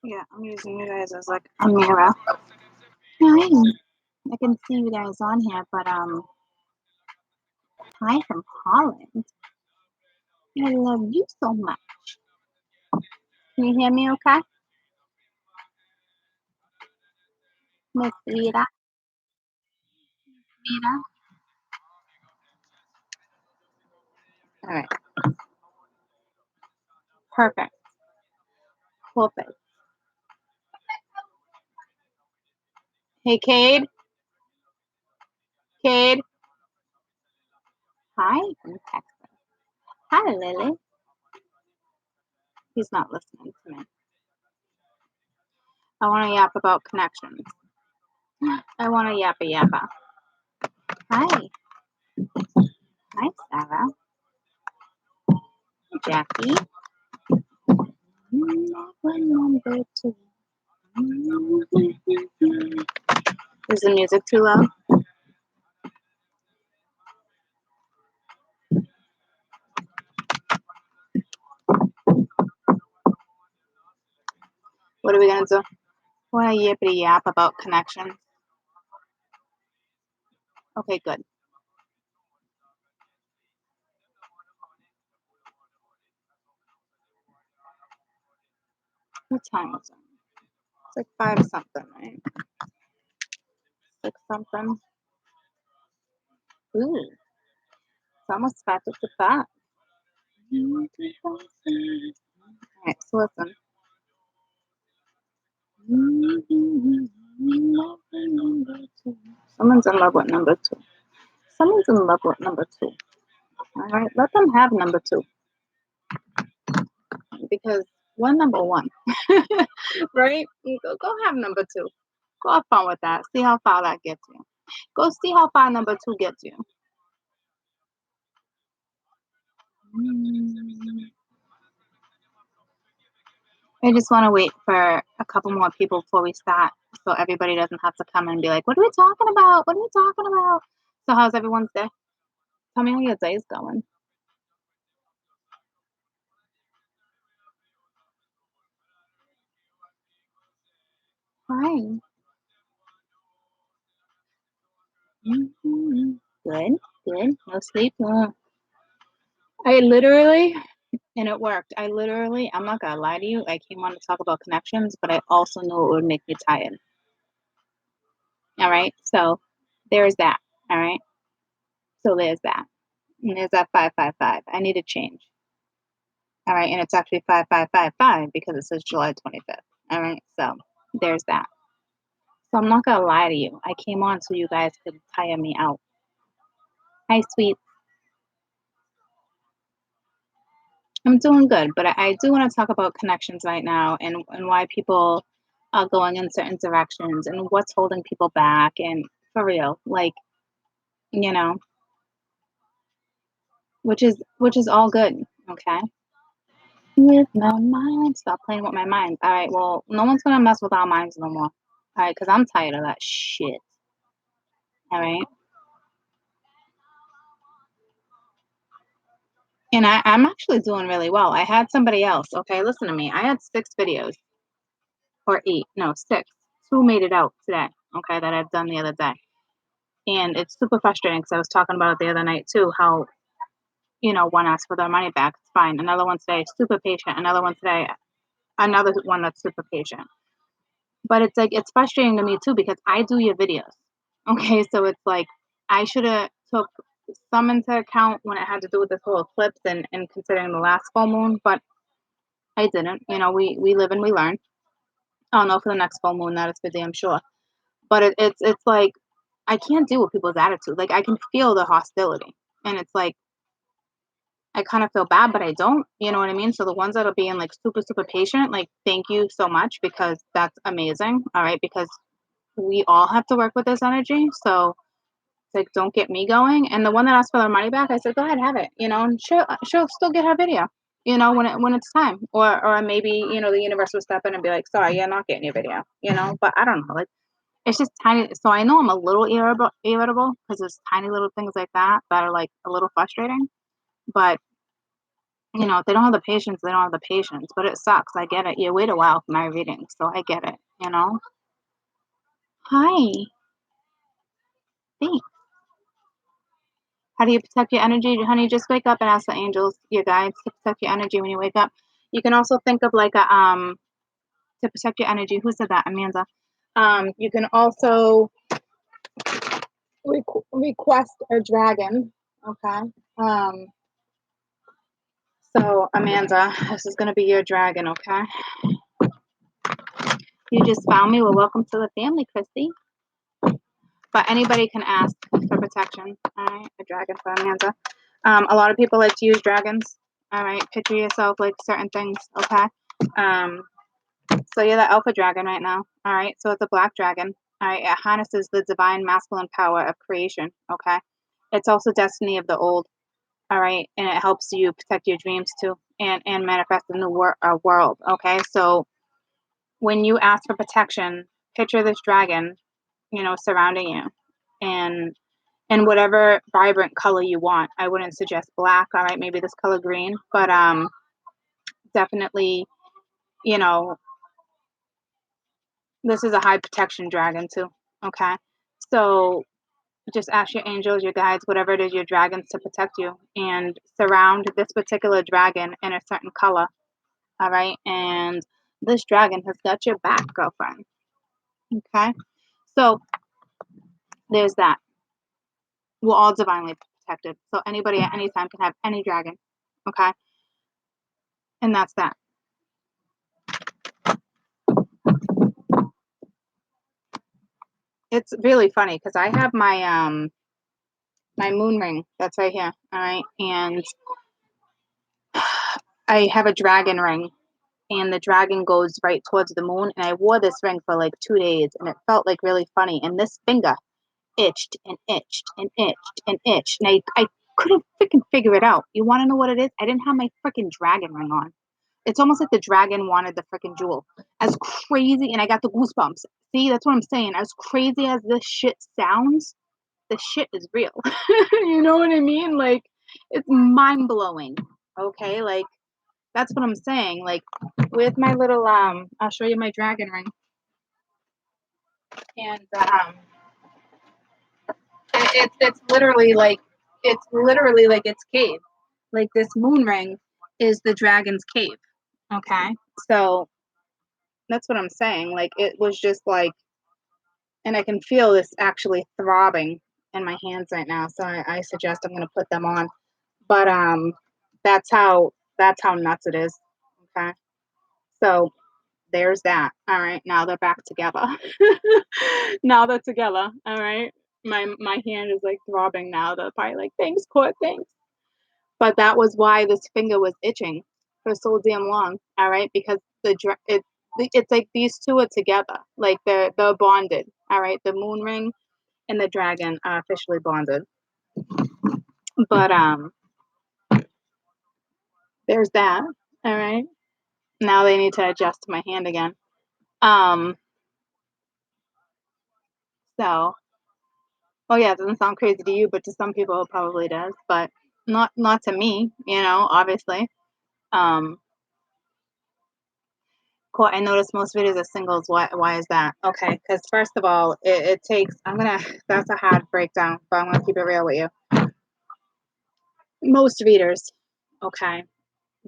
Yeah, I'm using you guys as like a mirror. Hi. I can see you guys on here, but hi from Holland. I love you so much. Can you hear me okay? Miss Rita? Rita? All right. Perfect. Perfect. Hey, Cade. Cade. Hi from Texas. Hi, Lily. He's not listening to me. I want to yap about connections. I want to yappa yappa. Hi. Hi, Sarah. Jackie. Number two. Is the music too loud? What are we gonna do? Want to yippity yap about connections? Okay, good. What time is it? It's like 5 something, right? 6 something. Ooh, it's almost 5:55. Alright, so listen. Someone's in love with number two. Someone's in love with number two. Alright, let them have number two. Because we're number one. Right? Go have number two. Go have fun with that. See how far that gets you. Go see how far number two gets you. I just want to wait for a couple more people before we start so everybody doesn't have to come and be like, what are we talking about? What are we talking about? So, how's everyone's day? Tell me how your day's going. Hi. Good, good. No sleep. I literally, and it worked. I'm not gonna lie to you, I came on to talk about connections, but I also knew it would make me tired. All right. So, there's that. All right. So, there's that. And there's that 555. I need to change. All right. And it's actually 5555 because it says July 25th. All right. So, there's that. So, I'm not gonna lie to you. I came on so you guys could tire me out. Hi, sweet. I'm doing good, but I do want to talk about connections right now and why people are going in certain directions and what's holding people back. And for real, like, you know, which is all good. Okay. With my mind, stop playing with my mind. All right. Well, no one's gonna mess with our minds no more. All right, because I'm tired of that shit. All right. And I'm actually doing really well. I had somebody else. Okay, listen to me. I had 6 videos or 8. No, 6. 2 made it out today. Okay, that I've done the other day. And it's super frustrating because I was talking about it the other night too, how, one asked for their money back, it's fine. Another one today, super patient. Another one today, another one that's super patient. But it's like, it's frustrating to me too because I do your videos. Okay, so it's like, I should have took some into account when it had to do with this whole eclipse and considering the last full moon, but I didn't. We live and we learn. I don't know for the next full moon, that is for damn sure. But it's like, I can't deal with people's attitude. Like, I can feel the hostility, and it's like, I kind of feel bad, but I don't. You know what I mean? So the ones that are being like super, super patient, like, thank you so much because that's amazing. All right, because we all have to work with this energy. So it's like, don't get me going. And the one that asked for their money back, I said, go ahead, have it. And she'll still get her video. When it's time, or maybe the universe will step in and be like, sorry, you're not getting your video. But I don't know, like, it's just tiny. So I know I'm a little irritable because there's tiny little things like that that are like a little frustrating. But You know, if they don't have the patience, they don't have the patience. But it sucks. I get it. You wait a while for my reading, so I get it. You know. Hi. Thanks. How do you protect your energy, honey? Just wake up and ask the angels, your guides, to protect your energy when you wake up. You can also think of like a to protect your energy. Who said that? Amanda. You can also request a dragon. Okay. Um, so Amanda, this is gonna be your dragon. Okay. You just found me. Well, welcome to the family, Christy. But anybody can ask for protection. All right, a dragon for Amanda. A lot of people like to use dragons. All right, picture yourself like certain things. Okay. Um, so you're the alpha dragon right now. All right, so it's a black dragon. All right, it harnesses the divine masculine power of creation. Okay. It's also destiny of the old. All right, and it helps you protect your dreams too, and manifest in the world. Okay, so when you ask for protection, picture this dragon, you know, surrounding you, and whatever vibrant color you want. I wouldn't suggest black. All right, maybe this color green, but definitely, you know, this is a high protection dragon too. Okay, so just ask your angels, your guides, whatever it is, your dragons to protect you, and surround this particular dragon in a certain color. All right, and this dragon has got your back, girlfriend. Okay, so there's that. We're all divinely protected, so anybody at any time can have any dragon. Okay, and that's that. It's really funny because I have my moon ring that's right here. All right, and I have a dragon ring, and the dragon goes right towards the moon. And I wore this ring for like 2 days, and it felt like really funny. And this finger itched and itched and itched and itched, and I couldn't freaking figure it out. You want to know what it is? I didn't have my freaking dragon ring on. It's almost like the dragon wanted the freaking jewel. As crazy, and I got the goosebumps. See, that's what I'm saying. As crazy as this shit sounds, the shit is real. You know what I mean? Like, it's mind blowing. Okay, like that's what I'm saying. Like, with my little I'll show you my dragon ring, and it's literally like its cave. Like this moon ring is the dragon's cave. Okay, so that's what I'm saying. Like it was just like, and I can feel this actually throbbing in my hands right now. So I suggest I'm gonna put them on. But that's how nuts it is. Okay. So there's that. All right. Now they're back together. Now they're together. All right. My hand is like throbbing now. They're probably like, thanks, Court, thanks. But that was why this finger was itching for so damn long. All right, because it's like these two are together. Like they're bonded. All right. The moon ring and the dragon are officially bonded. But there's that. All right. Now they need to adjust to my hand again. Um, so, oh yeah, it doesn't sound crazy to you, but to some people it probably does, but not to me, you know, obviously. Um, cool. I noticed most videos are singles. Why is that? Okay, because first of all, it takes. That's a hard breakdown, but I'm gonna keep it real with you. Most readers, okay,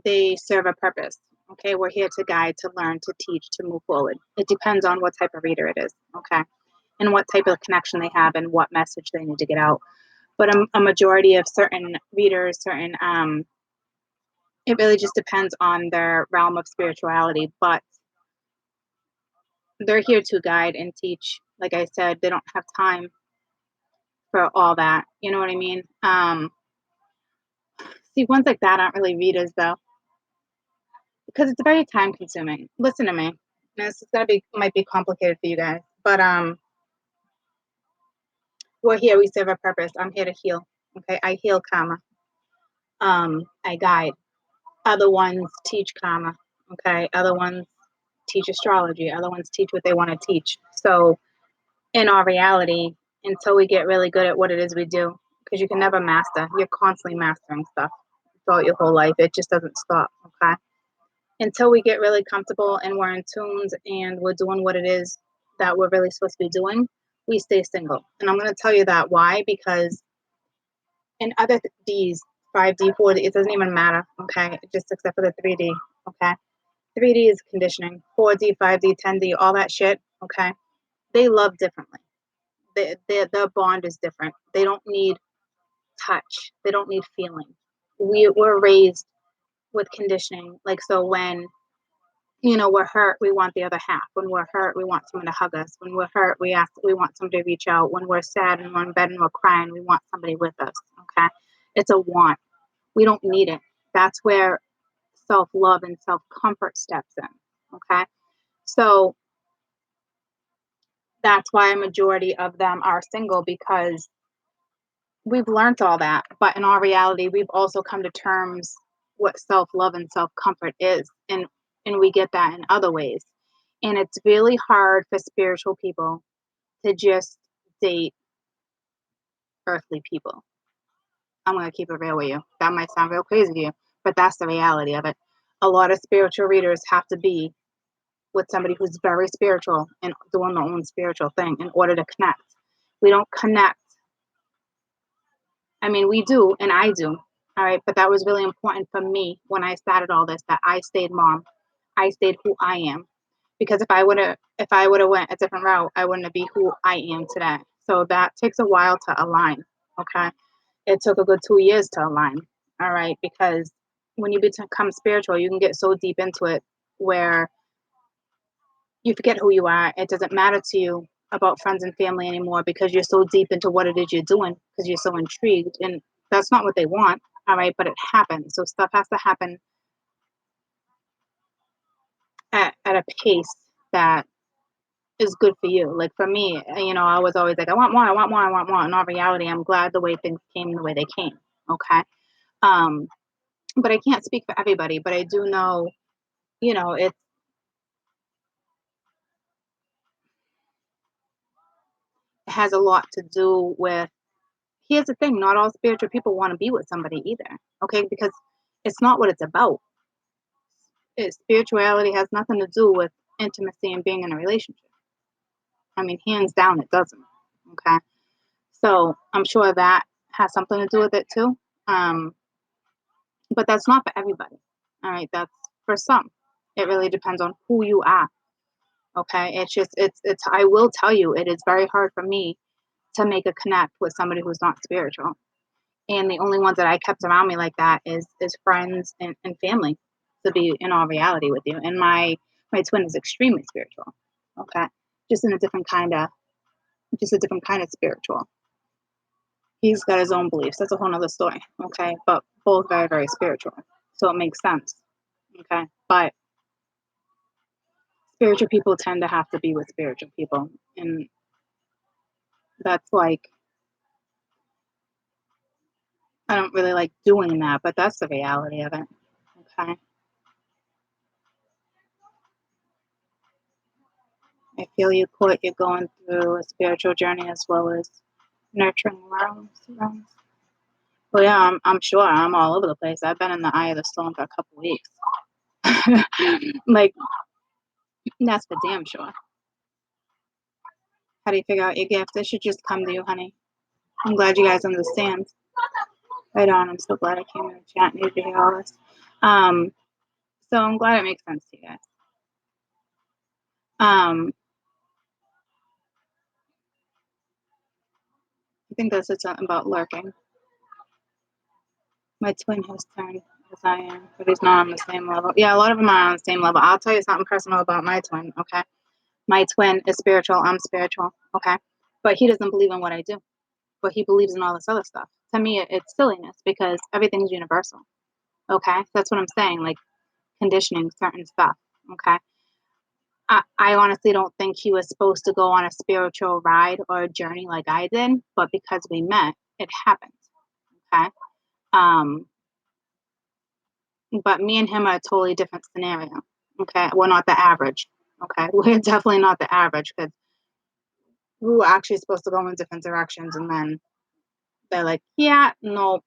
they serve a purpose. Okay, we're here to guide, to learn, to teach, to move forward. It depends on what type of reader it is. Okay, and what type of connection they have and what message they need to get out. But a majority of certain readers, it really just depends on their realm of spirituality. But they're here to guide and teach. Like I said, they don't have time for all that. You know what I mean? See, ones like that aren't really readers though, because it's very time consuming. Listen to me. This is gonna be might be complicated for you guys, but we're here. We serve a purpose. I'm here to heal. Okay, I heal karma. I guide. Other ones teach karma. Okay, other ones teach astrology. Other ones teach what they want to teach. So in our reality, until we get really good at what it is we do, because you can never master. You're constantly mastering stuff. throughout your whole life. It just doesn't stop, okay? Until we get really comfortable and we're in tunes and we're doing what it is that we're really supposed to be doing, we stay single. And I'm going to tell you that why, because in other Ds, 5D, 4D, it doesn't even matter, okay? Just except for the 3D, okay? 3D is conditioning. 4D, 5D, 10D, all that shit, okay? They love differently. Their bond is different. They don't need touch. They don't need feeling. We're raised with conditioning. Like, so when, we're hurt, we want the other half. When we're hurt, we want someone to hug us. When we're hurt, we want somebody to reach out. When we're sad and we're in bed and we're crying, we want somebody with us, okay? It's a want. We don't need it. That's where self-love and self-comfort steps in, okay? So that's why a majority of them are single, because we've learned all that. But in our reality, we've also come to terms what self-love and self-comfort is. And we get that in other ways. And it's really hard for spiritual people to just date earthly people. I'm going to keep it real with you. That might sound real crazy to you, but that's the reality of it. A lot of spiritual readers have to be with somebody who's very spiritual and doing their own spiritual thing in order to connect. We don't connect. I mean, we do, and I do. All right. But that was really important for me when I started all this, that I stayed mom. I stayed who I am. Because if I would have went a different route, I wouldn't be who I am today. So that takes a while to align. Okay. It took a good 2 years to align. All right. Because when you become spiritual, you can get so deep into it where you forget who you are. It doesn't matter to you about friends and family anymore because you're so deep into what it is you're doing because you're so intrigued. And that's not what they want. All right. But it happens. So stuff has to happen at a pace that is good for you. Like for me, I was always like, I want more, I want more, I want more. In all reality, I'm glad the way things came the way they came. Okay. Um, but I can't speak for everybody, but I do know, it has a lot to do with, here's the thing, not all spiritual people want to be with somebody either. Okay. Because it's not what it's about. Spirituality has nothing to do with intimacy and being in a relationship. I mean, hands down, it doesn't. Okay. So I'm sure that has something to do with it too. Um, but that's not for everybody. All right, that's for some. It really depends on who you are. Okay, it's. I will tell you, it is very hard for me to make a connect with somebody who's not spiritual. And the only ones that I kept around me like that is friends and family. To be in all reality with you, and my twin is extremely spiritual. Okay, just in a different kind of, just a different kind of spiritual. He's got his own beliefs. That's a whole nother story. Okay. But both very, very spiritual. So it makes sense. Okay. But spiritual people tend to have to be with spiritual people. And that's like, I don't really like doing that, but that's the reality of it. Okay. I feel you, Court. You're going through a spiritual journey as well as nurturing realms. Well, yeah, I'm sure. I'm all over the place. I've been in the eye of the storm for a couple weeks. Like, that's for damn sure. How do you figure out your gift? It should just come to you, honey. I'm glad you guys understand. Right on. I'm so glad I came in the chat and needed to hear all this. Um, so I'm glad it makes sense to you guys. I think this is something about lurking. My twin has turned as I am, but he's not on the same level. Yeah, a lot of them are on the same level. I'll tell you something personal about my twin, okay? My twin is spiritual. I'm spiritual, okay? But he doesn't believe in what I do. But he believes in all this other stuff. To me, it's silliness because everything's universal, okay? That's what I'm saying, like conditioning certain stuff, okay? I honestly don't think he was supposed to go on a spiritual ride or a journey like I did, but because we met, it happened. Okay. Um, but me and him are a totally different scenario. Okay. We're not the average. Okay. We're definitely not the average because we were actually supposed to go in different directions. And then they're like, yeah, no,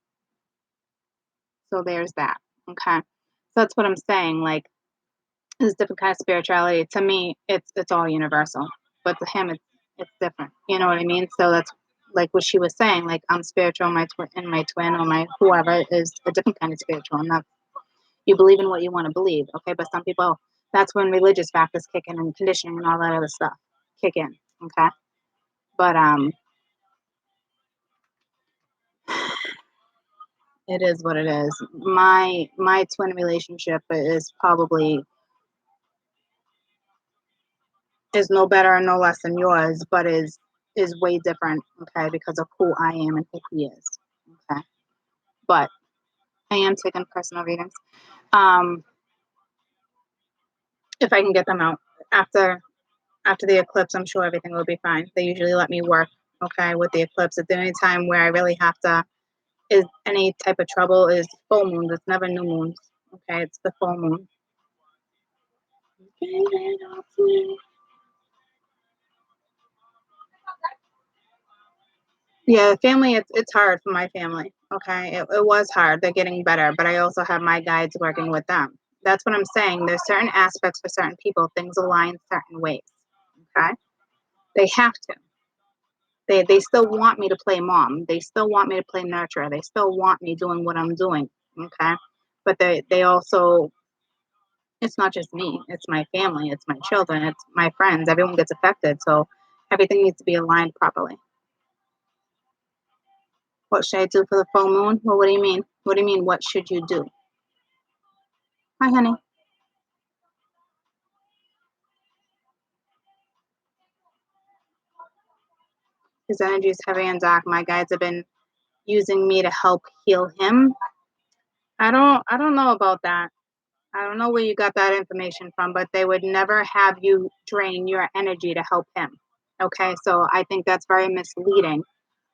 So there's that. Okay. So that's what I'm saying. Like, there's different kind of spirituality. To me, it's all universal, but to him, it's different. You know what I mean? So that's like what she was saying. Like, I'm spiritual, and my twin or my whoever is a different kind of spiritual, and that's you believe in what you want to believe. Okay, but some people, that's when religious factors kick in and conditioning and all that other stuff kick in. Okay, but it is what it is. My twin relationship is probably is no better and no less than yours, but is way different, okay, because of who I am and who he is. Okay. But I am taking personal readings. Um, if I can get them out after the eclipse, I'm sure everything will be fine. They usually let me work, okay, with the eclipse. At the only time where I really have to is any type of trouble is full moons. It's never new moons. Okay, it's the full moon. Yeah, family, it's hard for my family. Okay, it was hard. They're getting better, but I also have my guides working with them. That's what I'm saying. There's certain aspects for certain people, things align certain ways. Okay, they have to. They still want me to play mom. They still want me to play nurturer. They still want me doing what I'm doing. Okay, but they also, it's not just me. It's my family. It's my children. It's my friends. Everyone gets affected. So everything needs to be aligned properly. What should I do for the full moon? Well, what do you mean? What do you mean, what should you do? Hi, honey. His energy is heavy and dark. My guides have been using me to help heal him. I don't know about that. I don't know where you got that information from, but they would never have you drain your energy to help him. Okay, so I think that's very misleading.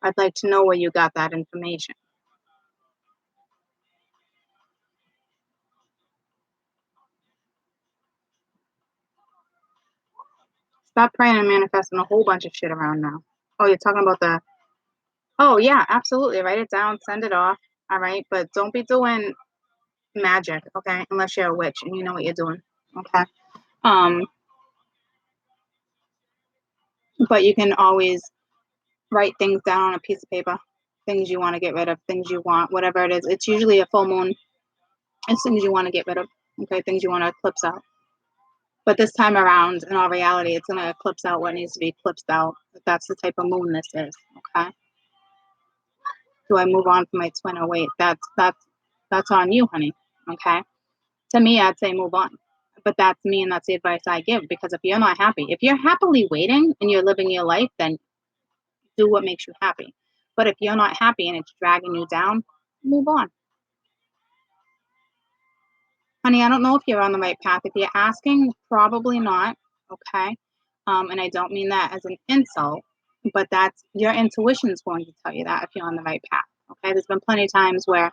I'd like to know where you got that information. Stop praying and manifesting a whole bunch of shit around now. Oh, you're talking about the. Oh, yeah, absolutely. Write it down, send it off. All right, but don't be doing magic, okay? Unless you're a witch and you know what you're doing, okay? Um, but you can always write things down on a piece of paper, things you want to get rid of, things you want, whatever it is. It's usually a full moon. It's things you want to get rid of, okay? Things you want to eclipse out. But this time around, in all reality, it's going to eclipse out what needs to be eclipsed out. That's the type of moon this is, okay? Do I move on from my twin or wait? That's on you, honey, okay? To me, I'd say move on. But that's me and that's the advice I give because if you're not happy, if you're happily waiting and you're living your life, then do what makes you happy. But if you're not happy and it's dragging you down, move on. Honey, I don't know if you're on the right path. If you're asking, probably not. Okay. And I don't mean that as an insult, but that's your intuition is going to tell you that if you're on the right path. Okay. There's been plenty of times where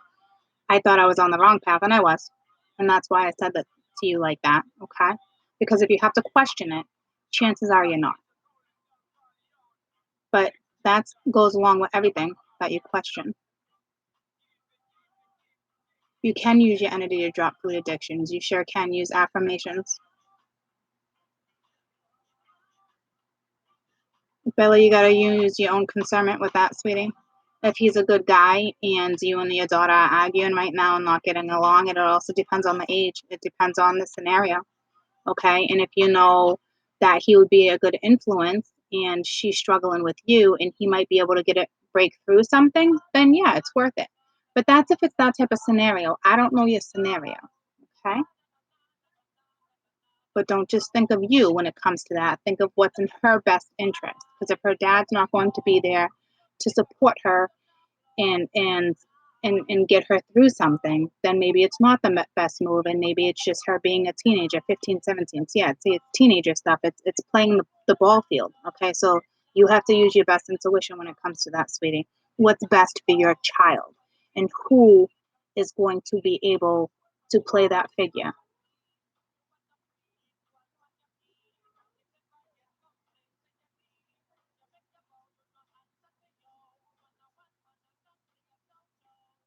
I thought I was on the wrong path and I was. And that's why I said that to you like that. Okay. Because if you have to question it, chances are you're not. But that goes along with everything that you question. You can use your energy to drop food addictions. You sure can use affirmations. Bella, you gotta use your own concernment with that, sweetie. If he's a good guy and you and your daughter are arguing right now and not getting along, it also depends on the age. It depends on the scenario. Okay. And if you know that he would be a good influence and she's struggling with you and he might be able to get it break through something, then yeah, it's worth it. But that's if it's that type of scenario. I don't know your scenario. Okay. But don't just think of you when it comes to that. Think of what's in her best interest. Because if her dad's not going to be there to support her and get her through something, then maybe it's not the best move, and maybe it's just her being a teenager, 15, 17. So yeah, see, it's teenager stuff. It's playing the ball field. Okay, so you have to use your best intuition when it comes to that, sweetie. What's best for your child, and who is going to be able to play that figure.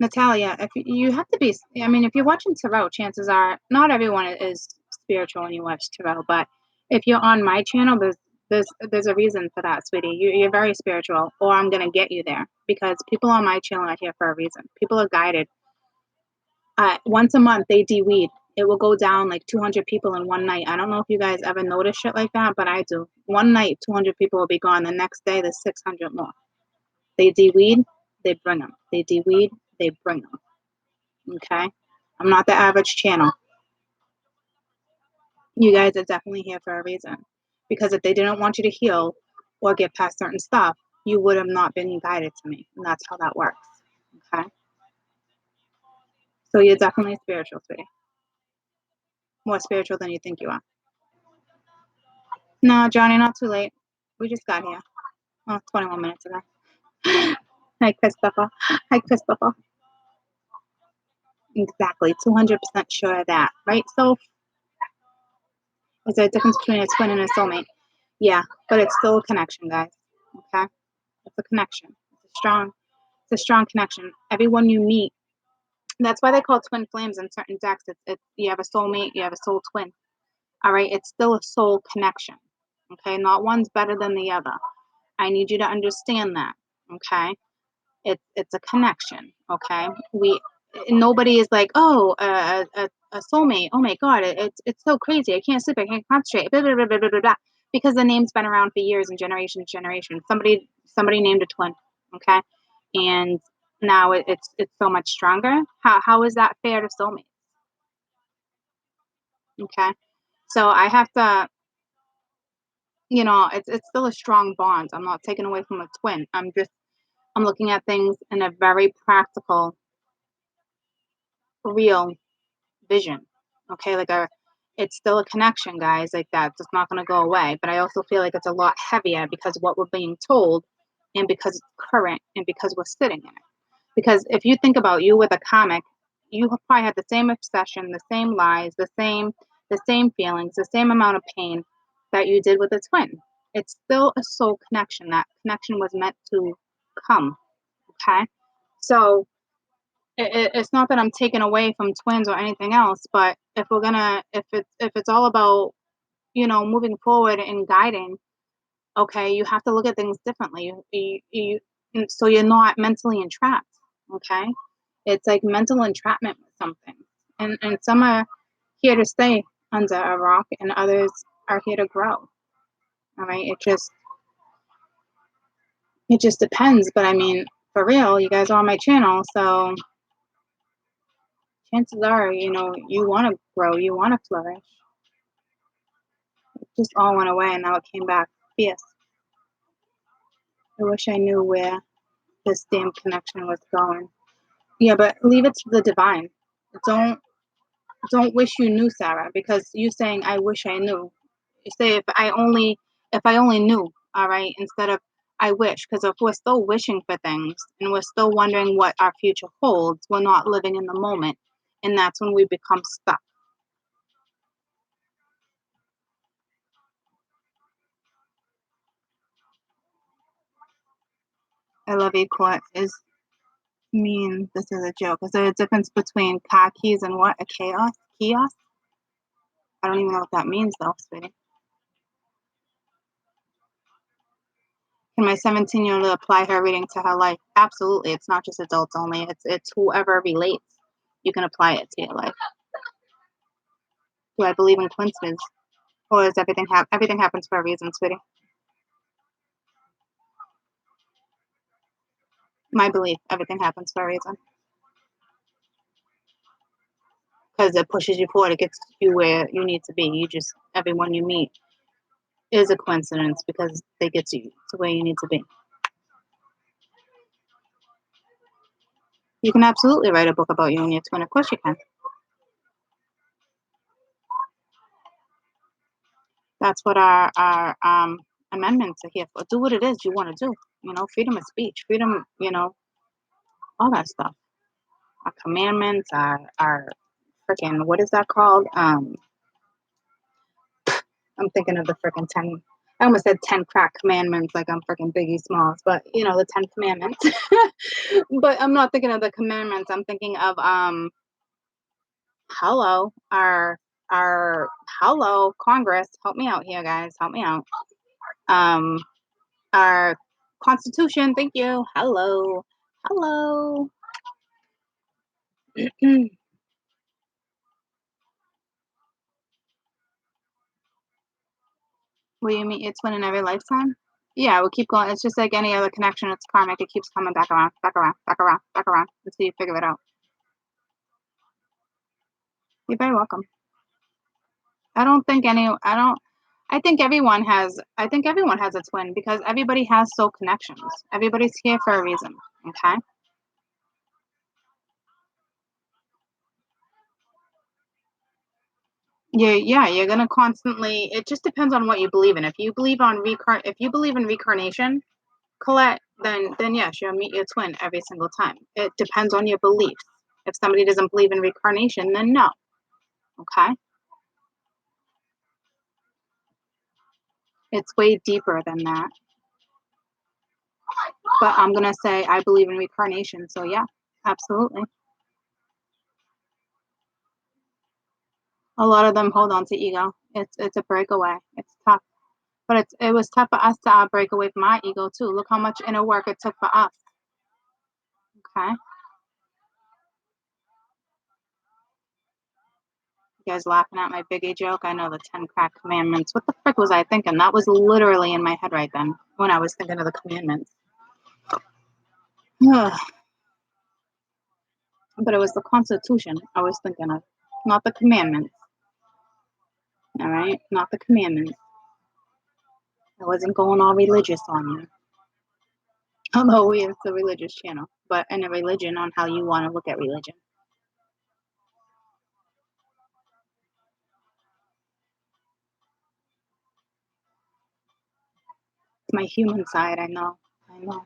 Natalia, if you have to be, I mean, if you're watching tarot, chances are not everyone is spiritual when you watch tarot. But if you're on my channel, there's a reason for that, sweetie. You're very spiritual, or I'm gonna get you there because people on my channel are here for a reason. People are guided. Once a month, they de-weed. It will go down like 200 people in one night. I don't know if you guys ever notice shit like that, but I do. One night, 200 people will be gone. The next day, there's 600 more. They de-weed, they bring them. They de-weed, they bring them. Okay? I'm not the average channel. You guys are definitely here for a reason. Because if they didn't want you to heal or get past certain stuff, you would have not been guided to me. And that's how that works. Okay? So you're definitely spiritual, sweetie. More spiritual than you think you are. No, Johnny, not too late. We just got here. Oh, 21 minutes ago. Hi, Christopher. Hi, Christopher. Exactly. 200% sure of that. Right? So, is there a difference between a twin and a soulmate? Yeah, but it's still a connection, guys. Okay? It's a connection. It's a strong connection. Everyone you meet, that's why they call twin flames in certain decks. It's you have a soulmate, you have a soul twin. All right, it's still a soul connection. Okay, not one's better than the other. I need you to understand that. Okay, it's a connection. Okay, nobody is like, oh, a soulmate. Oh my god, it's so crazy. I can't sleep. I can't concentrate. Blah, blah, blah, blah, blah, blah, blah. Because the name's been around for years and generations. Somebody named a twin. Okay, and now it's so much stronger. How is that fair to soulmates? Okay, so I have to, it's still a strong bond. I'm not taking away from a twin. I'm looking at things in a very practical, real vision. Okay, it's still a connection, guys. Like that, it's not going to go away. But I also feel like it's a lot heavier because of what we're being told, and because it's current, and because we're sitting in it. Because if you think about you with a comic, you probably had the same obsession, the same lies, the same feelings, the same amount of pain that you did with a twin. It's still a soul connection. That connection was meant to come. Okay, so it's not that I'm taking away from twins or anything else, but if it's all about moving forward and guiding, okay, you have to look at things differently. So you're not mentally entrapped. Okay, it's like mental entrapment with something, and some are here to stay under a rock, and others are here to grow. All right, it just depends. But I mean, for real, you guys are on my channel, so chances are, you want to grow, you want to flourish. It just all went away and now it came back. Yes. I wish I knew where this damn connection was going. Yeah, but leave it to the divine. Don't don't wish you knew, Sarah, because you saying I wish I knew. You say if I only knew, all right, instead of I wish, because if we're still wishing for things and we're still wondering what our future holds, we're not living in the moment. And that's when we become stuck. I love you, Court. Is mean this is a joke. Is there a difference between car keys and what? A chaos? Kiosk? I don't even know what that means though, sweetie. Can my 17-year-old apply her reading to her life? Absolutely. It's not just adults only. It's whoever relates. You can apply it to your life. Do I believe in coincidence? Or is everything happens for a reason, sweetie? My belief, everything happens for a reason. Because it pushes you forward, it gets you where you need to be. Everyone you meet is a coincidence because they get you to where you need to be. You can absolutely write a book about you and your twin. Of course you can. That's what our amendments are here for. Do what it is you want to do. Freedom of speech, freedom, all that stuff. Our commandments, our freaking, what is that called? I'm thinking of the freaking 10. I almost said 10 crack commandments like I'm freaking Biggie Smalls, but you know, the 10 commandments. But I'm not thinking of the commandments. I'm thinking of hello, our hello, Congress, help me out here, guys. Help me out. Um our Constitution, thank you. Hello. Hello. Will you meet your twin in every lifetime? Yeah, we'll keep going. It's just like any other connection. It's karmic. It keeps coming back around, back around, back around, back around until you figure it out. You're very welcome. I don't think any. I don't. I think everyone has a twin because everybody has soul connections. Everybody's here for a reason. Okay. Yeah, you're gonna constantly. It just depends on what you believe in. If you believe in reincarnation, Colette, then yes, you'll meet your twin every single time. It depends on your beliefs. If somebody doesn't believe in reincarnation, then no. Okay? It's way deeper than that. But I'm gonna say I believe in reincarnation, so yeah, absolutely. A lot of them hold on to ego. It's a breakaway. It's tough. But it was tough for us to break away from our ego too. Look how much inner work it took for us. Okay? You guys laughing at my biggie joke? I know the 10 crack commandments. What the frick was I thinking? That was literally in my head right then when I was thinking of the commandments. But it was the Constitution I was thinking of, not the commandments. All right? Not the commandments. I wasn't going all religious on you. Although it's a religious channel, but in a religion on how you want to look at religion. It's my human side, I know. I know.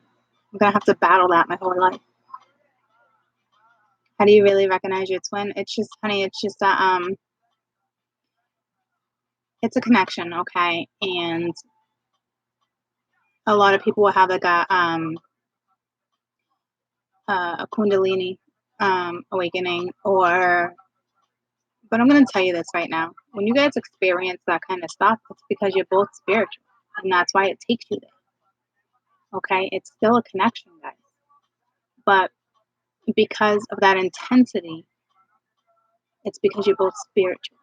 I'm gonna have to battle that my whole life. How do you really recognize your twin? It's just, honey, it's just that it's a connection, okay? And a lot of people will have like a kundalini awakening, or but I'm gonna tell you this right now. When you guys experience that kind of stuff, it's because you're both spiritual, and that's why it takes you there. Okay, it's still a connection, guys, but because of that intensity, it's because you're both spiritual.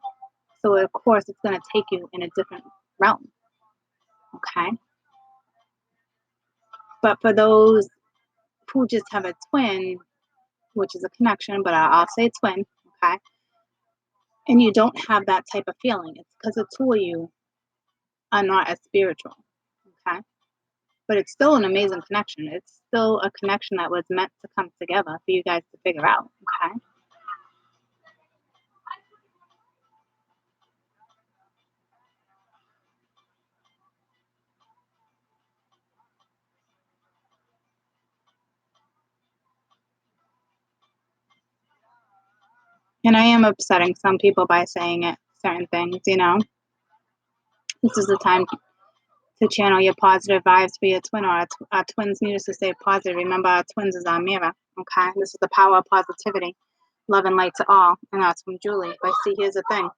So of course, it's gonna take you in a different realm. Okay, but for those who just have a twin, which is a connection, but I'll say twin, okay, and you don't have that type of feeling, it's because the two of you are not as spiritual. Okay, but it's still an amazing connection. It's still a connection that was meant to come together for you guys to figure out. Okay. And I am upsetting some people by saying it, certain things, you know. This is the time to channel your positive vibes for your twin, or our twins need us to stay positive. Remember, our twins is our mirror. Okay. This is the power of positivity, love and light to all. And that's from Julie. But see, here's the thing.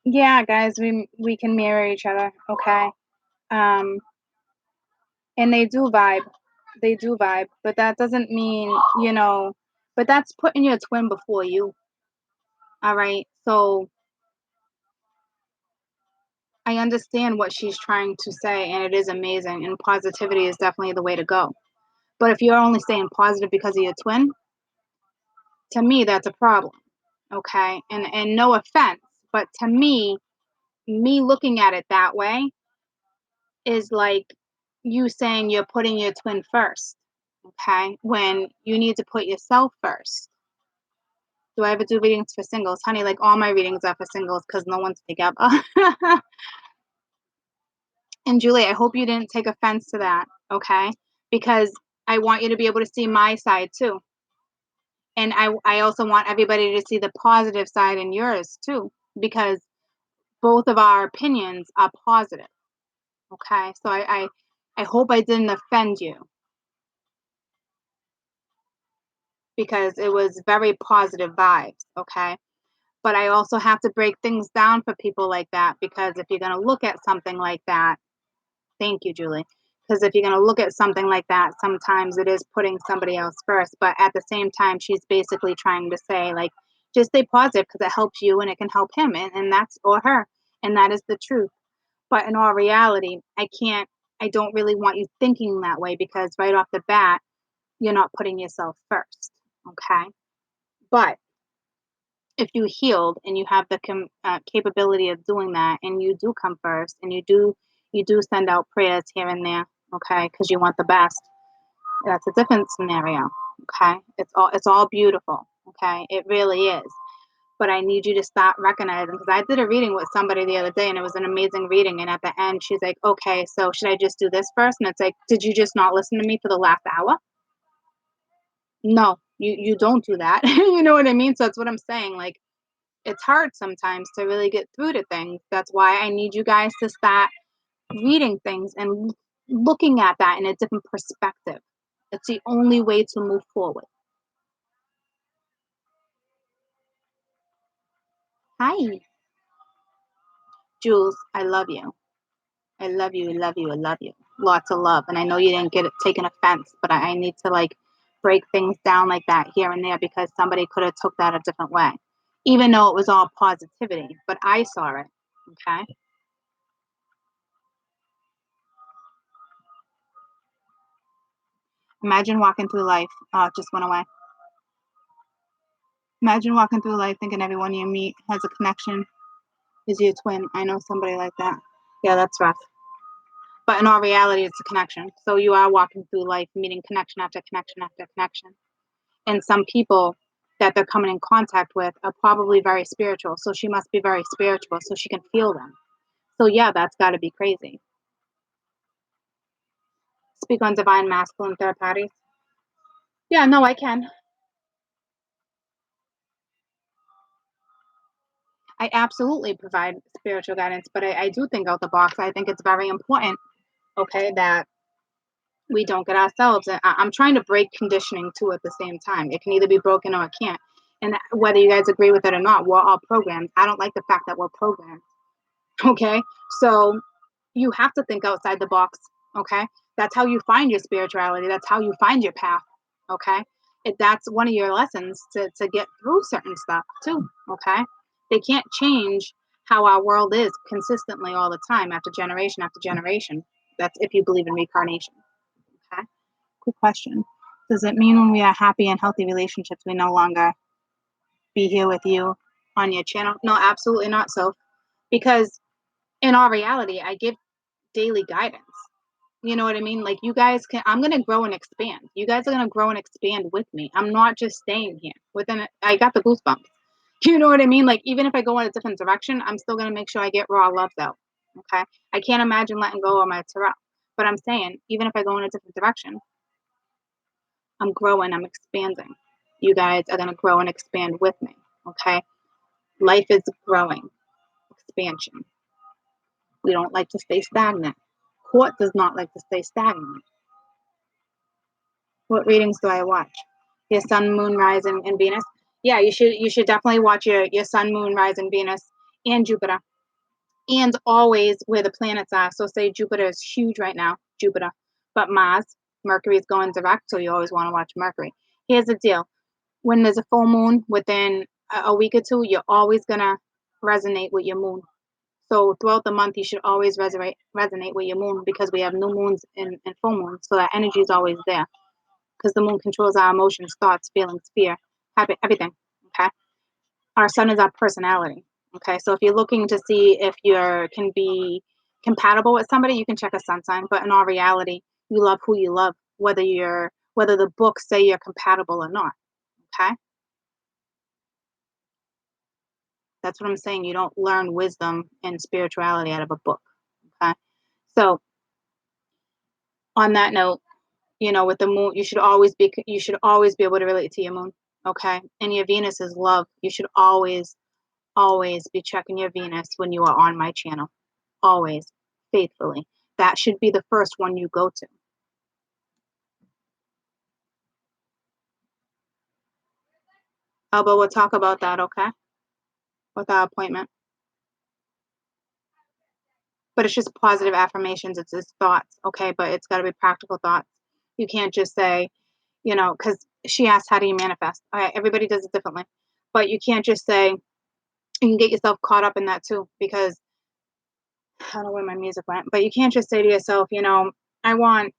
Yeah, guys, we can mirror each other. Okay. Um, and they do vibe, but that doesn't mean, you know, but that's putting your twin before you. All right, so I understand what she's trying to say, and it is amazing, and positivity is definitely the way to go. But if you're only staying positive because of your twin, to me that's a problem. Okay, and no offense, but to me looking at it that way is like you saying you're putting your twin first. Okay, when you need to put yourself first. Do I ever do readings for singles? Honey, like all my readings are for singles because no one's together. And Julie, I hope you didn't take offense to that, okay? Because I want you to be able to see my side too. And I also want everybody to see the positive side in yours too, because both of our opinions are positive. Okay, so I hope I didn't offend you because it was very positive vibes. Okay, but I also have to break things down for people like that because if you're gonna look at something like that, thank you, Julie. Because if you're gonna look at something like that, sometimes it is putting somebody else first. But at the same time, she's basically trying to say, like, just stay positive because it helps you and it can help him, and that's or her, and that is the truth. But in all reality, I don't really want you thinking that way because right off the bat, you're not putting yourself first. Okay. But if you healed and you have the capability of doing that and you do come first and you do send out prayers here and there, okay, because you want the best, that's a different scenario. Okay, it's all beautiful. Okay, it really is. But I need you to start recognizing because I did a reading with somebody the other day and it was an amazing reading, and at the end she's like, okay, so should I just do this first? And it's like, did you just not listen to me for the last hour? No, you don't do that. You know what I mean? So that's what I'm saying. Like, it's hard sometimes to really get through to things. That's why I need you guys to start reading things and looking at that in a different perspective. It's the only way to move forward. Hi, Jules. I love you. I love you. I love you. I love you. Lots of love. And I know you didn't get it taken offense, but I need to like break things down like that here and there because somebody could have took that a different way, even though it was all positivity. But I saw it. Okay. Imagine walking through life. Oh, it just went away. Imagine walking through life thinking everyone you meet has a connection, is your twin. I know somebody like that. Yeah, that's rough. But in all reality, it's a connection. So you are walking through life meeting connection after connection after connection. And some people that they're coming in contact with are probably very spiritual. So she must be very spiritual so she can feel them. So yeah, that's got to be crazy. Speak on divine masculine third parties. Yeah, no, I can. I absolutely provide spiritual guidance, but I do think out the box. I think it's very important, okay, that we don't get ourselves. And I'm trying to break conditioning too at the same time. It can either be broken or it can't. And whether you guys agree with it or not, we're all programmed. I don't like the fact that we're programmed. Okay. So you have to think outside the box. Okay. That's how you find your spirituality. That's how you find your path. Okay. That's one of your lessons to get through certain stuff too. Okay. They can't change how our world is consistently all the time after generation. That's if you believe in reincarnation. Okay. Good question. Does it mean when we are happy and healthy relationships, we no longer be here with you on your channel? No, absolutely not. So, because in all reality, I give daily guidance. You know what I mean? Like you guys can, I'm gonna grow and expand. You guys are gonna grow and expand with me. I'm not just staying here. I got the goosebumps. You know what I mean? Like even if I go in a different direction, I'm still gonna make sure I get raw love though. Okay. I can't imagine letting go of my Terrell. But I'm saying, even if I go in a different direction, I'm growing, I'm expanding. You guys are going to grow and expand with me. Okay. Life is growing, expansion. We don't like to stay stagnant. Court does not like to stay stagnant. What readings do I watch? Your sun, moon, rising, and Venus. Yeah, you should definitely watch your sun, moon, rising, Venus, and Jupiter, and always where the planets are. So say Jupiter is huge right now, Jupiter, but Mercury is going direct, so you always want to watch Mercury. Here's the deal: when there's a full moon within a week or two, you're always gonna resonate with your moon. So throughout the month, you should always resonate with your moon because we have new moons and full moons, so that energy is always there. Because the moon controls our emotions, thoughts, feelings, fear, habit, everything. Okay, our sun is our personality. Okay, so if you're looking to see if you can be compatible with somebody, you can check a sun sign. But in all reality, you love who you love, whether the books say you're compatible or not. Okay. That's what I'm saying. You don't learn wisdom and spirituality out of a book. Okay. So on that note, with the moon, you should always be able to relate to your moon. okay? And your Venus is love. You should always, always be checking your Venus when you are on my channel. Always, faithfully. That should be the first one you go to. But we'll talk about that, okay? With our appointment. But it's just positive affirmations. It's just thoughts, okay? But it's got to be practical thoughts. You can't just say, because she asked, how do you manifest? All right, everybody does it differently. But you can't just say, you can get yourself caught up in that too, because I don't know where my music went, but you can't just say to yourself, I want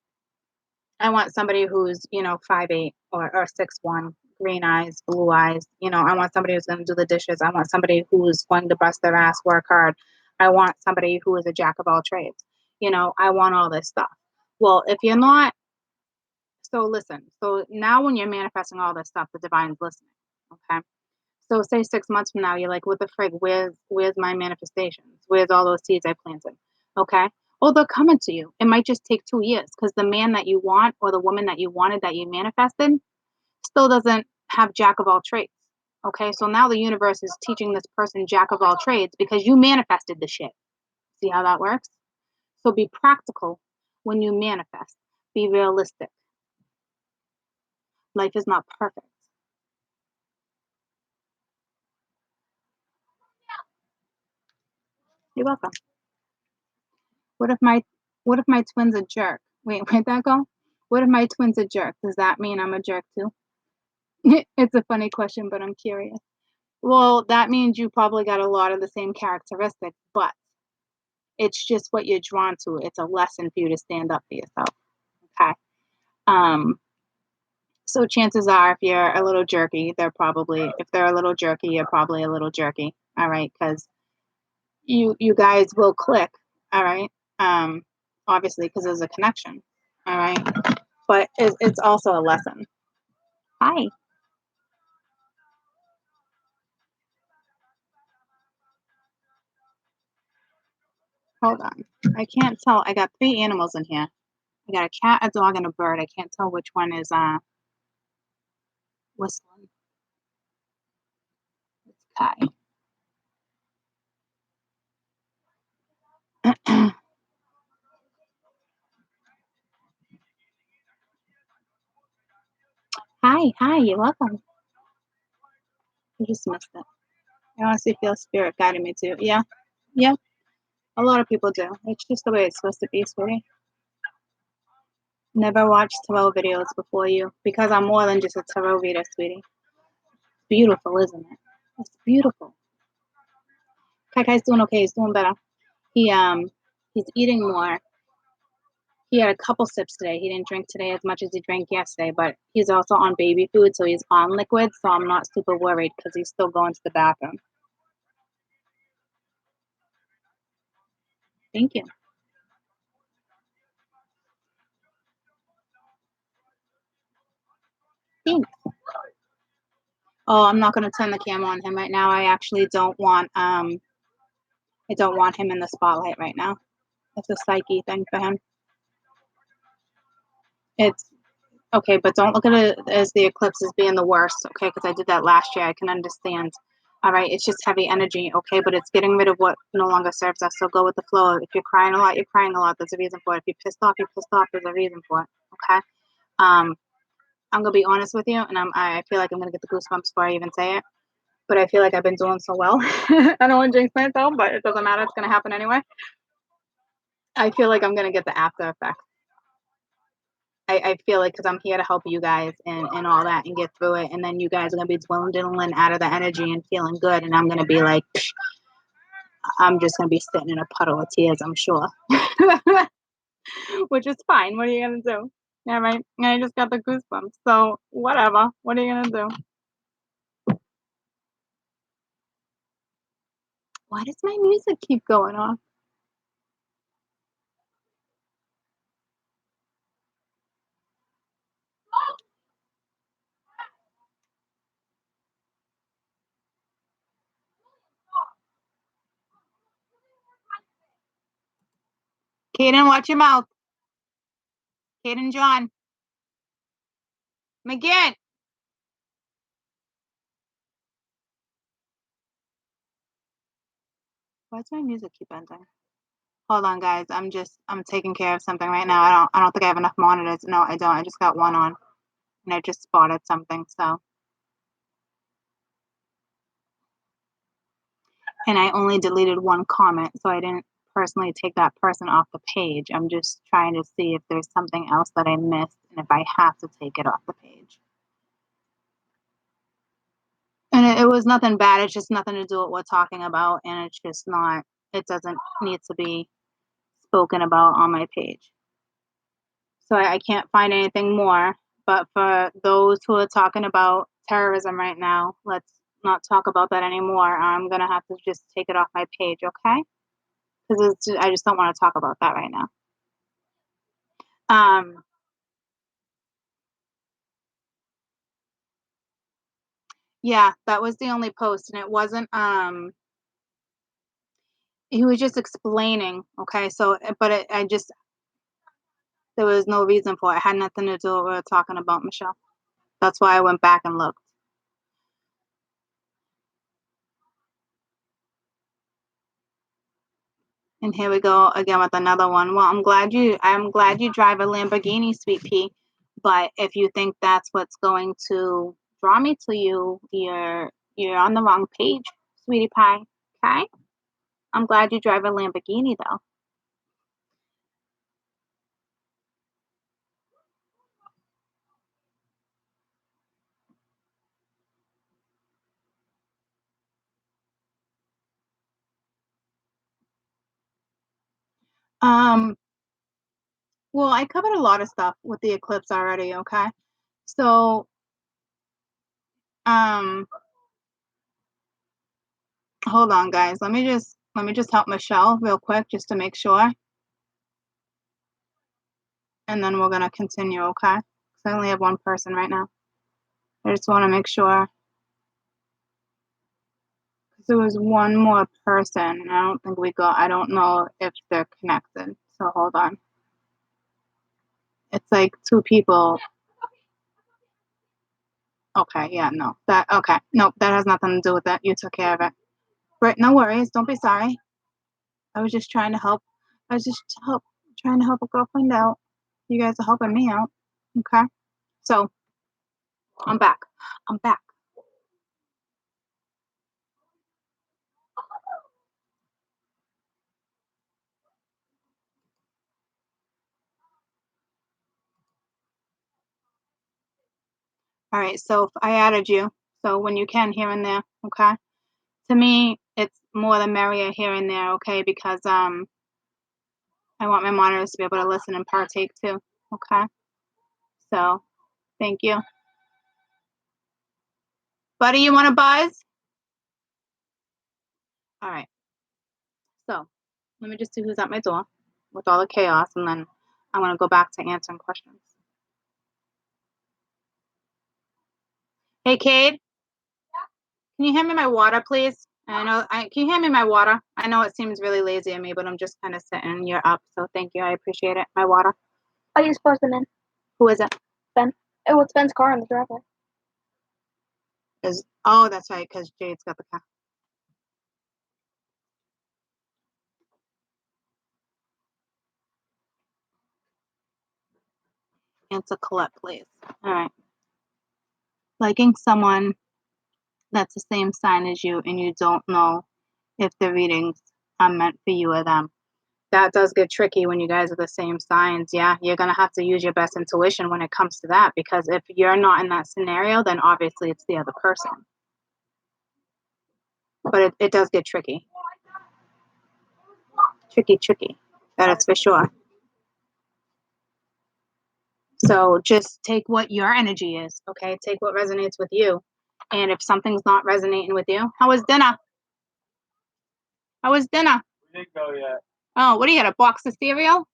I want somebody who's, 5'8" or 6'1", green eyes, blue eyes. I want somebody who's going to do the dishes. I want somebody who's going to bust their ass, work hard. I want somebody who is a jack of all trades. I want all this stuff. Well, if you're not, so listen. So now when you're manifesting all this stuff, the divine's listening. Okay. So say 6 months from now, you're like, what the frig? Where's my manifestations? Where's all those seeds I planted? Okay. Well, they're coming to you. It might just take 2 years because the man that you want or the woman that you wanted that you manifested still doesn't have jack of all trades. Okay. So now the universe is teaching this person jack of all trades because you manifested the shit. See how that works? So be practical when you manifest. Be realistic. Life is not perfect. You're welcome. What if my twin's a jerk? Wait, where'd that go? What if my twin's a jerk? Does that mean I'm a jerk too? It's a funny question, but I'm curious. Well, that means you probably got a lot of the same characteristics, but it's just what you're drawn to. It's a lesson for you to stand up for yourself. Okay. Um, so chances are if you're a little jerky, if they're a little jerky, you're probably a little jerky. All right, because you guys will click. All right. Um, obviously because there's a connection. All right. But it's also a lesson. Hi. Hold on. I can't tell. I got 3 animals in here. I got a cat, a dog, and a bird. I can't tell which one is whistling. It's Kai. Hi, hi. You're welcome. I just missed it. I honestly feel spirit guiding me to. Yeah, yeah. A lot of people do. It's just the way it's supposed to be, sweetie. Never watched tarot videos before you because I'm more than just a tarot reader, sweetie. Beautiful, isn't it? It's beautiful. Kai Kai's doing okay. He's doing better. He's eating more. He had a couple sips today. He didn't drink today as much as he drank yesterday, but he's also on baby food, so he's on liquid. So I'm not super worried because he's still going to the bathroom. Thank you. Thanks. Oh, I'm not going to turn the camera on him right now. I actually don't want him in the spotlight right now. It's a psyche thing for him. It's okay, but don't look at it as the eclipse as being the worst, okay? Because I did that last year. I can understand. All right, it's just heavy energy, okay? But it's getting rid of what no longer serves us. So go with the flow. If you're crying a lot, you're crying a lot. There's a reason for it. If you're pissed off, you're pissed off. There's a reason for it, okay? Um, I'm gonna be honest with you, and I feel like I'm gonna get the goosebumps before I even say it. But I feel like I've been doing so well. I don't want to jinx myself, but it doesn't matter. It's gonna happen anyway. I feel like I'm gonna get the after effect. I feel like because I'm here to help you guys and all that and get through it. And then you guys are going to be dwindling out of the energy and feeling good. And I'm going to be like, I'm just going to be sitting in a puddle of tears, I'm sure. Which is fine. What are you going to do? Yeah, right. And I just got the goosebumps. So, whatever. What are you going to do? Why does my music keep going off? Kaden, watch your mouth. Kaden John. McGinn. Why does my music keep ending? Hold on, guys. I'm taking care of something right now. I don't think I have enough monitors. No, I don't. I just got one on, and I just spotted something. So, and I only deleted one comment, so I didn't personally take that person off the page. I'm just trying to see if there's something else that I missed, and if I have to take it off the page. And it was nothing bad. It's just nothing to do with what we're talking about, and it's just not. It doesn't need to be spoken about on my page. So I can't find anything more. But for those who are talking about terrorism right now, let's not talk about that anymore. I'm gonna have to just take it off my page, okay? Because I just don't want to talk about that right now. Um, yeah, that was the only post, and it wasn't. He was just explaining, okay. So, but I just there was no reason for it. It had nothing to do with what we were talking about, Michelle. That's why I went back and looked. And here we go again with another one. Well, I'm glad you drive a Lamborghini, sweet pea. But if you think that's what's going to draw me to you, you're on the wrong page, sweetie pie. Okay? I'm glad you drive a Lamborghini though. Um, well, I covered a lot of stuff with the eclipse already, okay? So, um, hold on guys. Let me just help Michelle real quick just to make sure. And then we're gonna continue, okay? Because I only have one person right now. I just want to make sure. Because there was one more person. I don't think we got. I don't know if they're connected. So hold on. It's like two people. Okay, yeah, no. Okay. Nope, that has nothing to do with that. You took care of it. Right, no worries. Don't be sorry. I was just trying to help. I was just trying to help a girlfriend out. You guys are helping me out. Okay. So I'm back. I'm back. All right. So I added you. So when you can, here and there. Okay. To me, it's more the merrier here and there. Okay, because I want my monitors to be able to listen and partake too. Okay. So thank you. Buddy, you want to buzz? All right. So let me just see who's at my door with all the chaos, and then I want to go back to answering questions. Hey, Cade, can you hand me my water, please? Can you hand me my water? I know it seems really lazy of me, but I'm just kind of sitting. You're up, so thank you. I appreciate it. My water. I just plugged them in. Who is it? Ben. Oh, it's Ben's car in the driveway. Oh, that's right, because Jade's got the car. Answer Colette, please. All right. Liking someone that's the same sign as you and you don't know if the readings are meant for you or them. That does get tricky when you guys are the same signs. Yeah, you're going to have to use your best intuition when it comes to that, because if you're not in that scenario, then obviously it's the other person. But it does get tricky. Tricky. That is for sure. So just take what your energy is, okay? Take what resonates with you. And if something's not resonating with you, how was dinner? How was dinner? We didn't go yet. Oh, what do you had, a box of cereal?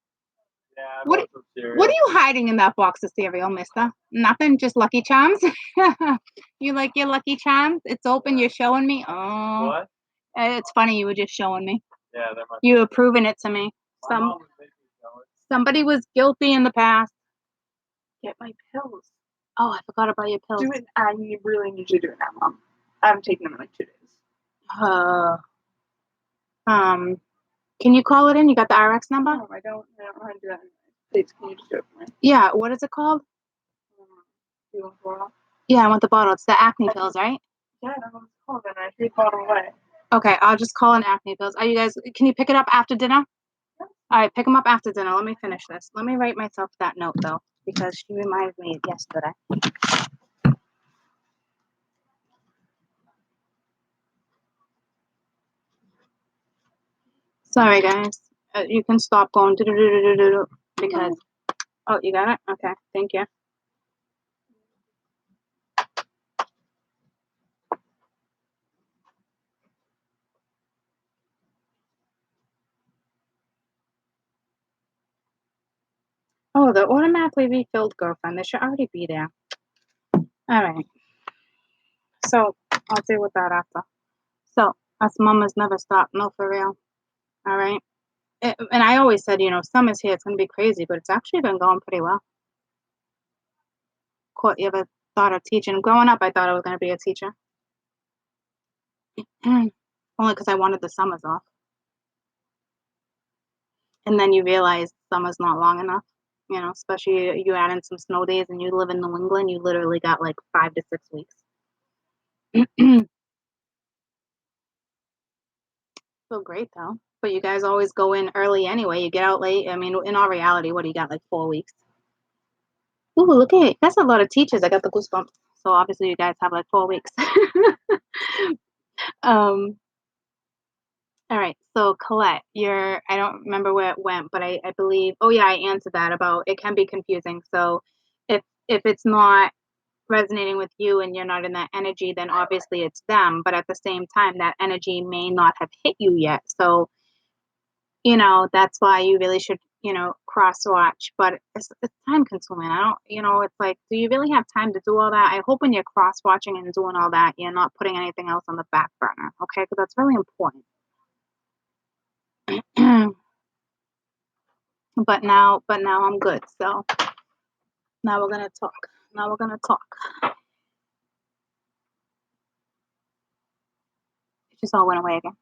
Yeah, I What- bought some cereal. What are you hiding in that box of cereal, mister? Nothing, just Lucky Charms? You like your Lucky Charms? It's open, you're showing me? Oh. What? It's funny, you were just showing me. Yeah, they're my. You were proving it to me. My mom was making me show it. Somebody was guilty in the past. Get my pills. Oh, I forgot about your pills. I really need you to do it now, Mom. I haven't taken them in like 2 days. Can you call it in? You got the RX number? No, I don't know how to do that. Please, can you just do it for me? Yeah, what is it called? You want to roll? Yeah, I want the bottle. It's the acne pills, right? Yeah, I don't know what it's called, and I threw the bottle away. Okay, I'll just call in acne pills. Are you guys, can you pick it up after dinner? Yeah. All right, pick them up after dinner. Let me finish this. Let me write myself that note, though, because she reminded me yesterday. Sorry, guys. You can stop going do-do-do-do-do-do because, oh, you got it? Okay, thank you. Oh, the automatically refilled girlfriend. They should already be there. All right. So I'll deal with that after. So us mamas never stop. No, for real. All right. And I always said, you know, summer's here. It's going to be crazy, but it's actually been going pretty well. You ever thought of teaching? Growing up, I thought I was going to be a teacher. Only because I wanted the summers off. And then you realize summer's not long enough. You know, especially you add in some snow days and you live in New England, you literally got like 5 to 6 weeks. So great though. But you guys always go in early anyway. You get out late. I mean, in all reality, what do you got? Like 4 weeks. Ooh, look at it. That's a lot of teachers. I got the goosebumps. So obviously you guys have like 4 weeks. um all right. So Colette, I don't remember where it went, but I believe, oh yeah, I answered that about it can be confusing. So if it's not resonating with you and you're not in that energy, then obviously it's them. But at the same time, that energy may not have hit you yet. So, you know, that's why you really should, you know, cross watch. But it's time consuming. I don't, you know, it's like, do you really have time to do all that? I hope when you're cross watching and doing all that, you're not putting anything else on the back burner. Okay. Because that's really important. but now I'm good. So now we're going to talk. Now we're going to talk. It just all went away again.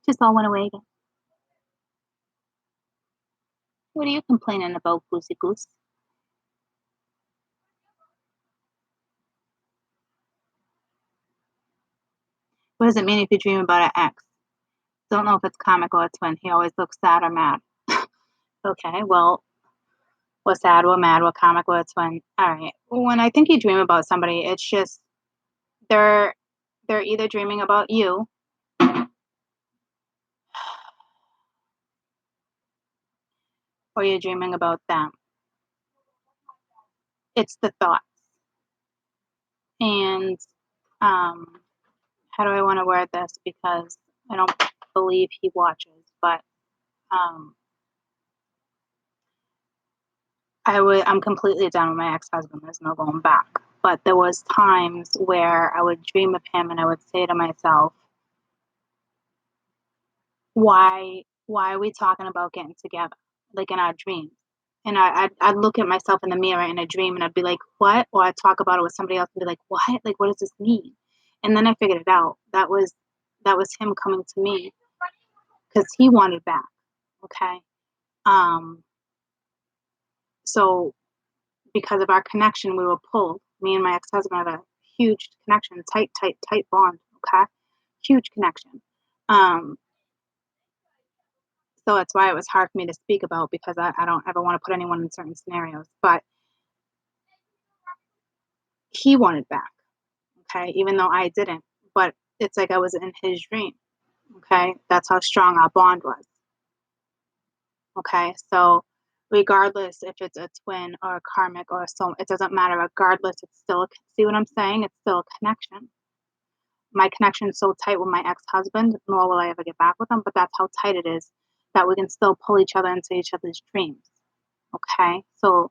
Just all went away again. What are you complaining about, Goosey Goose? What does it mean if you dream about an ex? Don't know if it's comic or a twin. He always looks sad or mad. Okay, well, we're sad, we're mad, we're comic, we're a twin. All right. When I think you dream about somebody, it's just they're either dreaming about you or you're dreaming about them. It's the thoughts. And how do I want to word this? Because I don't believe he watches, but I'm completely done with my ex-husband. There's no going back. But there was times where I would dream of him and I would say to myself, why are we talking about getting together? Like in our dreams. And I'd look at myself in the mirror in a dream and I'd be like, what? Or I'd talk about it with somebody else and be like, what? Like, what does this mean? And then I figured it out. That was him coming to me because he wanted back. Okay. So because of our connection, we were pulled. Me and my ex-husband had a huge connection, tight bond. Okay. Huge connection. So that's why it was hard for me to speak about because I don't ever want to put anyone in certain scenarios. But he wanted back, okay, even though I didn't. But it's like I was in his dream, okay? That's how strong our bond was, okay? So regardless if it's a twin or a karmic or a soul, it doesn't matter. Regardless, it's still, see what I'm saying? It's still a connection. My connection is so tight with my ex-husband, nor will I ever get back with him, but that's how tight it is that we can still pull each other into each other's dreams, okay? So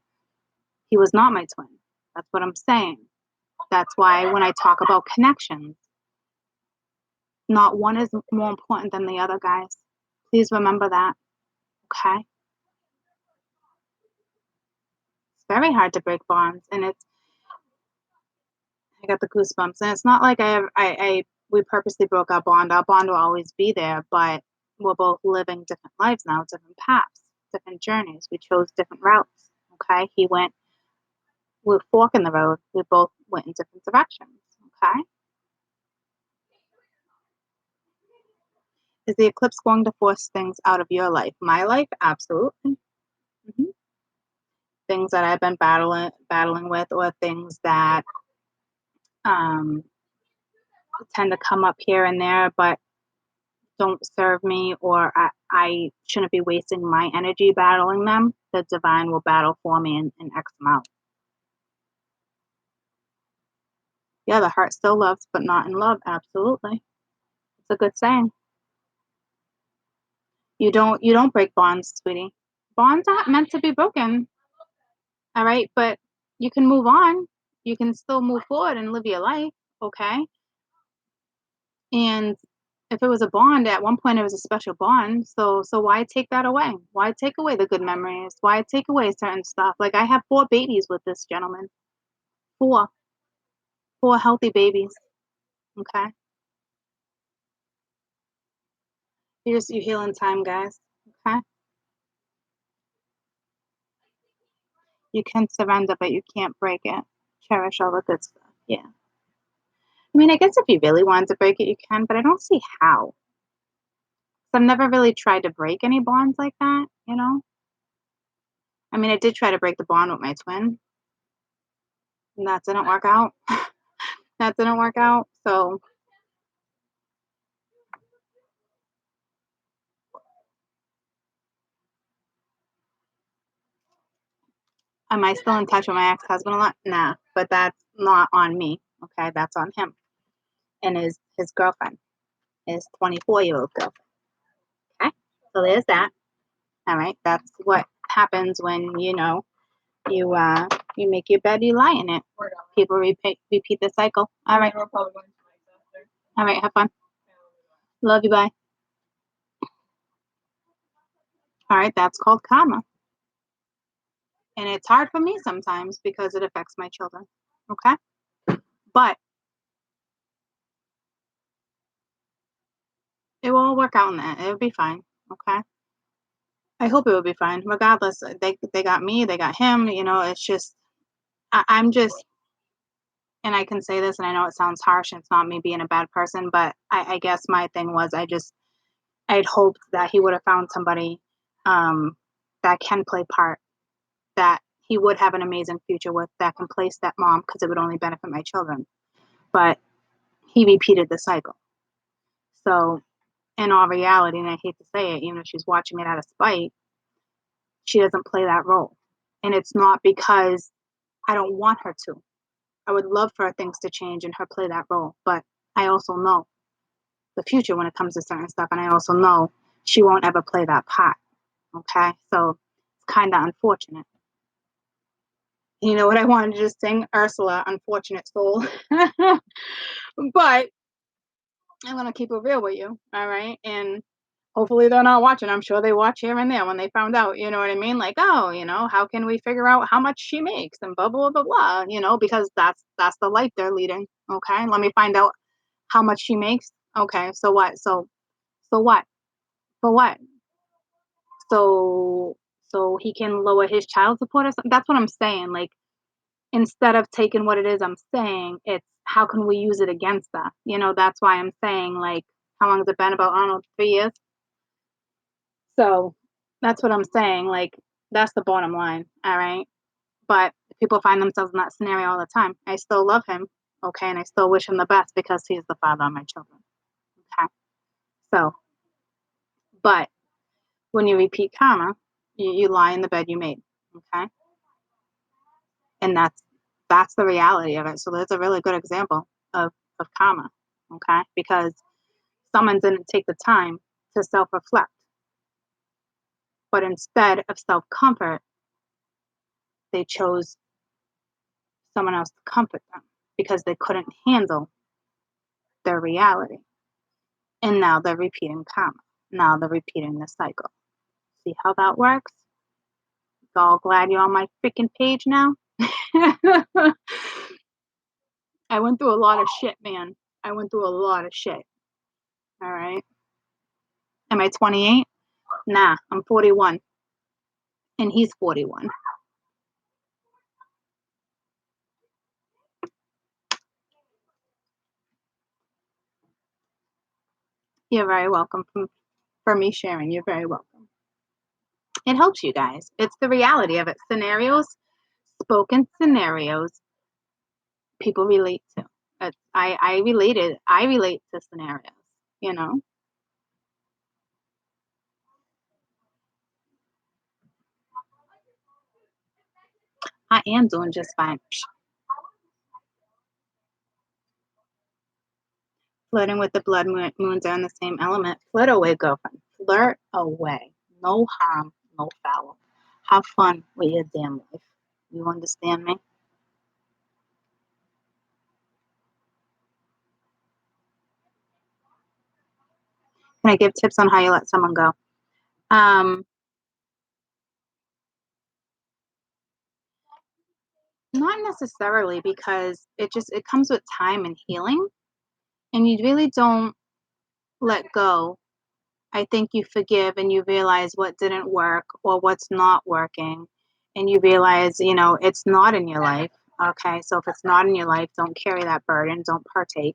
he was not my twin. That's what I'm saying. That's why when I talk about connections, not one is more important than the other, guys. Please remember that, okay? It's very hard to break bonds, and I got the goosebumps, and it's not like I we purposely broke our bond. Our bond will always be there, but we're both living different lives now, different paths, different journeys. We chose different routes. Okay. He went with fork in the road. We both went in different directions. Okay. Is the eclipse going to force things out of your life? My life? Absolutely. hmm Things that I've been battling with, or things that um, tend to come up here and there, but don't serve me, or I shouldn't be wasting my energy battling them. The divine will battle for me and X them out. Yeah, the heart still loves, but not in love. Absolutely. It's a good saying. You don't break bonds, sweetie. Bonds aren't meant to be broken. All right, but you can move on. You can still move forward and live your life, okay? And if it was a bond, at one point it was a special bond. So why take that away? Why take away the good memories? Why take away certain stuff? Like I have 4 babies with this gentleman. 4. 4 healthy babies. Okay. You heal in time, guys. Okay. You can surrender, but you can't break it. Cherish all the good stuff. Yeah. I mean, I guess if you really wanted to break it, you can, but I don't see how. So I've never really tried to break any bonds like that, you know? I mean, I did try to break the bond with my twin, and that didn't work out. That didn't work out. So, am I still in touch with my ex-husband a lot? Nah, but that's not on me. Okay, that's on him and his girlfriend, his 24-year-old girlfriend. Okay, so there's that. All right, that's what happens when you make your bed, you lie in it. People repeat the cycle. All right, all right, have fun. Love you, bye. All right, that's called karma. And it's hard for me sometimes because it affects my children. Okay? But it will all work out in that. It'll be fine. Okay? I hope it will be fine. Regardless, they got me, they got him, it's just I'm just, and I can say this, and I know it sounds harsh and it's not me being a bad person, but I guess my thing was I'd hoped that he would have found somebody that can play part, that he would have an amazing future with, that can play stepmom, because it would only benefit my children. But he repeated the cycle. So, in all reality, and I hate to say it, even if she's watching it out of spite, she doesn't play that role. And it's not because I don't want her to. I would love for things to change and her play that role. But I also know the future when it comes to certain stuff. And I also know she won't ever play that part. Okay? So it's kind of unfortunate. You know what I wanted to just sing? Ursula, Unfortunate Soul. But I'm going to keep it real with you. All right? And hopefully they're not watching. I'm sure they watch here and there when they found out, you know what I mean? Like, oh, how can we figure out how much she makes and blah, blah, blah, blah, because that's the life they're leading. Okay. Let me find out how much she makes. Okay. So what? So what? For what? So he can lower his child support or something. That's what I'm saying. Like, instead of taking what it is I'm saying, it's how can we use it against that? That's why I'm saying, like, how long has it been? About, I don't know, 3 years. So that's what I'm saying. Like, that's the bottom line. All right. But people find themselves in that scenario all the time. I still love him. Okay. And I still wish him the best because he's the father of my children. Okay. So, but when you repeat karma, you lie in the bed you made. Okay. And that's the reality of it. So that's a really good example of karma. Okay. Because someone didn't take the time to self reflect. But instead of self comfort, they chose someone else to comfort them because they couldn't handle their reality. And now they're repeating karma. Now they're repeating the cycle. See how that works? All glad you're on my freaking page now? I went through a lot of shit, man. I went through a lot of shit. All right. Am I 28? Nah, I'm 41. And he's 41. You're very welcome for me sharing. You're very welcome. It helps you guys. It's the reality of it. Scenarios, spoken scenarios, people relate to. I relate to scenarios, you know? I am doing just fine. Flirting with the blood moons are in the same element. Flirt away, girlfriend. Flirt away. No harm, no foul. Have fun with your damn life. You understand me? Can I give tips on how you let someone go? Not necessarily, because it comes with time and healing, and you really don't let go. I think you forgive and you realize what didn't work or what's not working, and you realize, it's not in your life. Okay, so if it's not in your life, don't carry that burden, don't partake.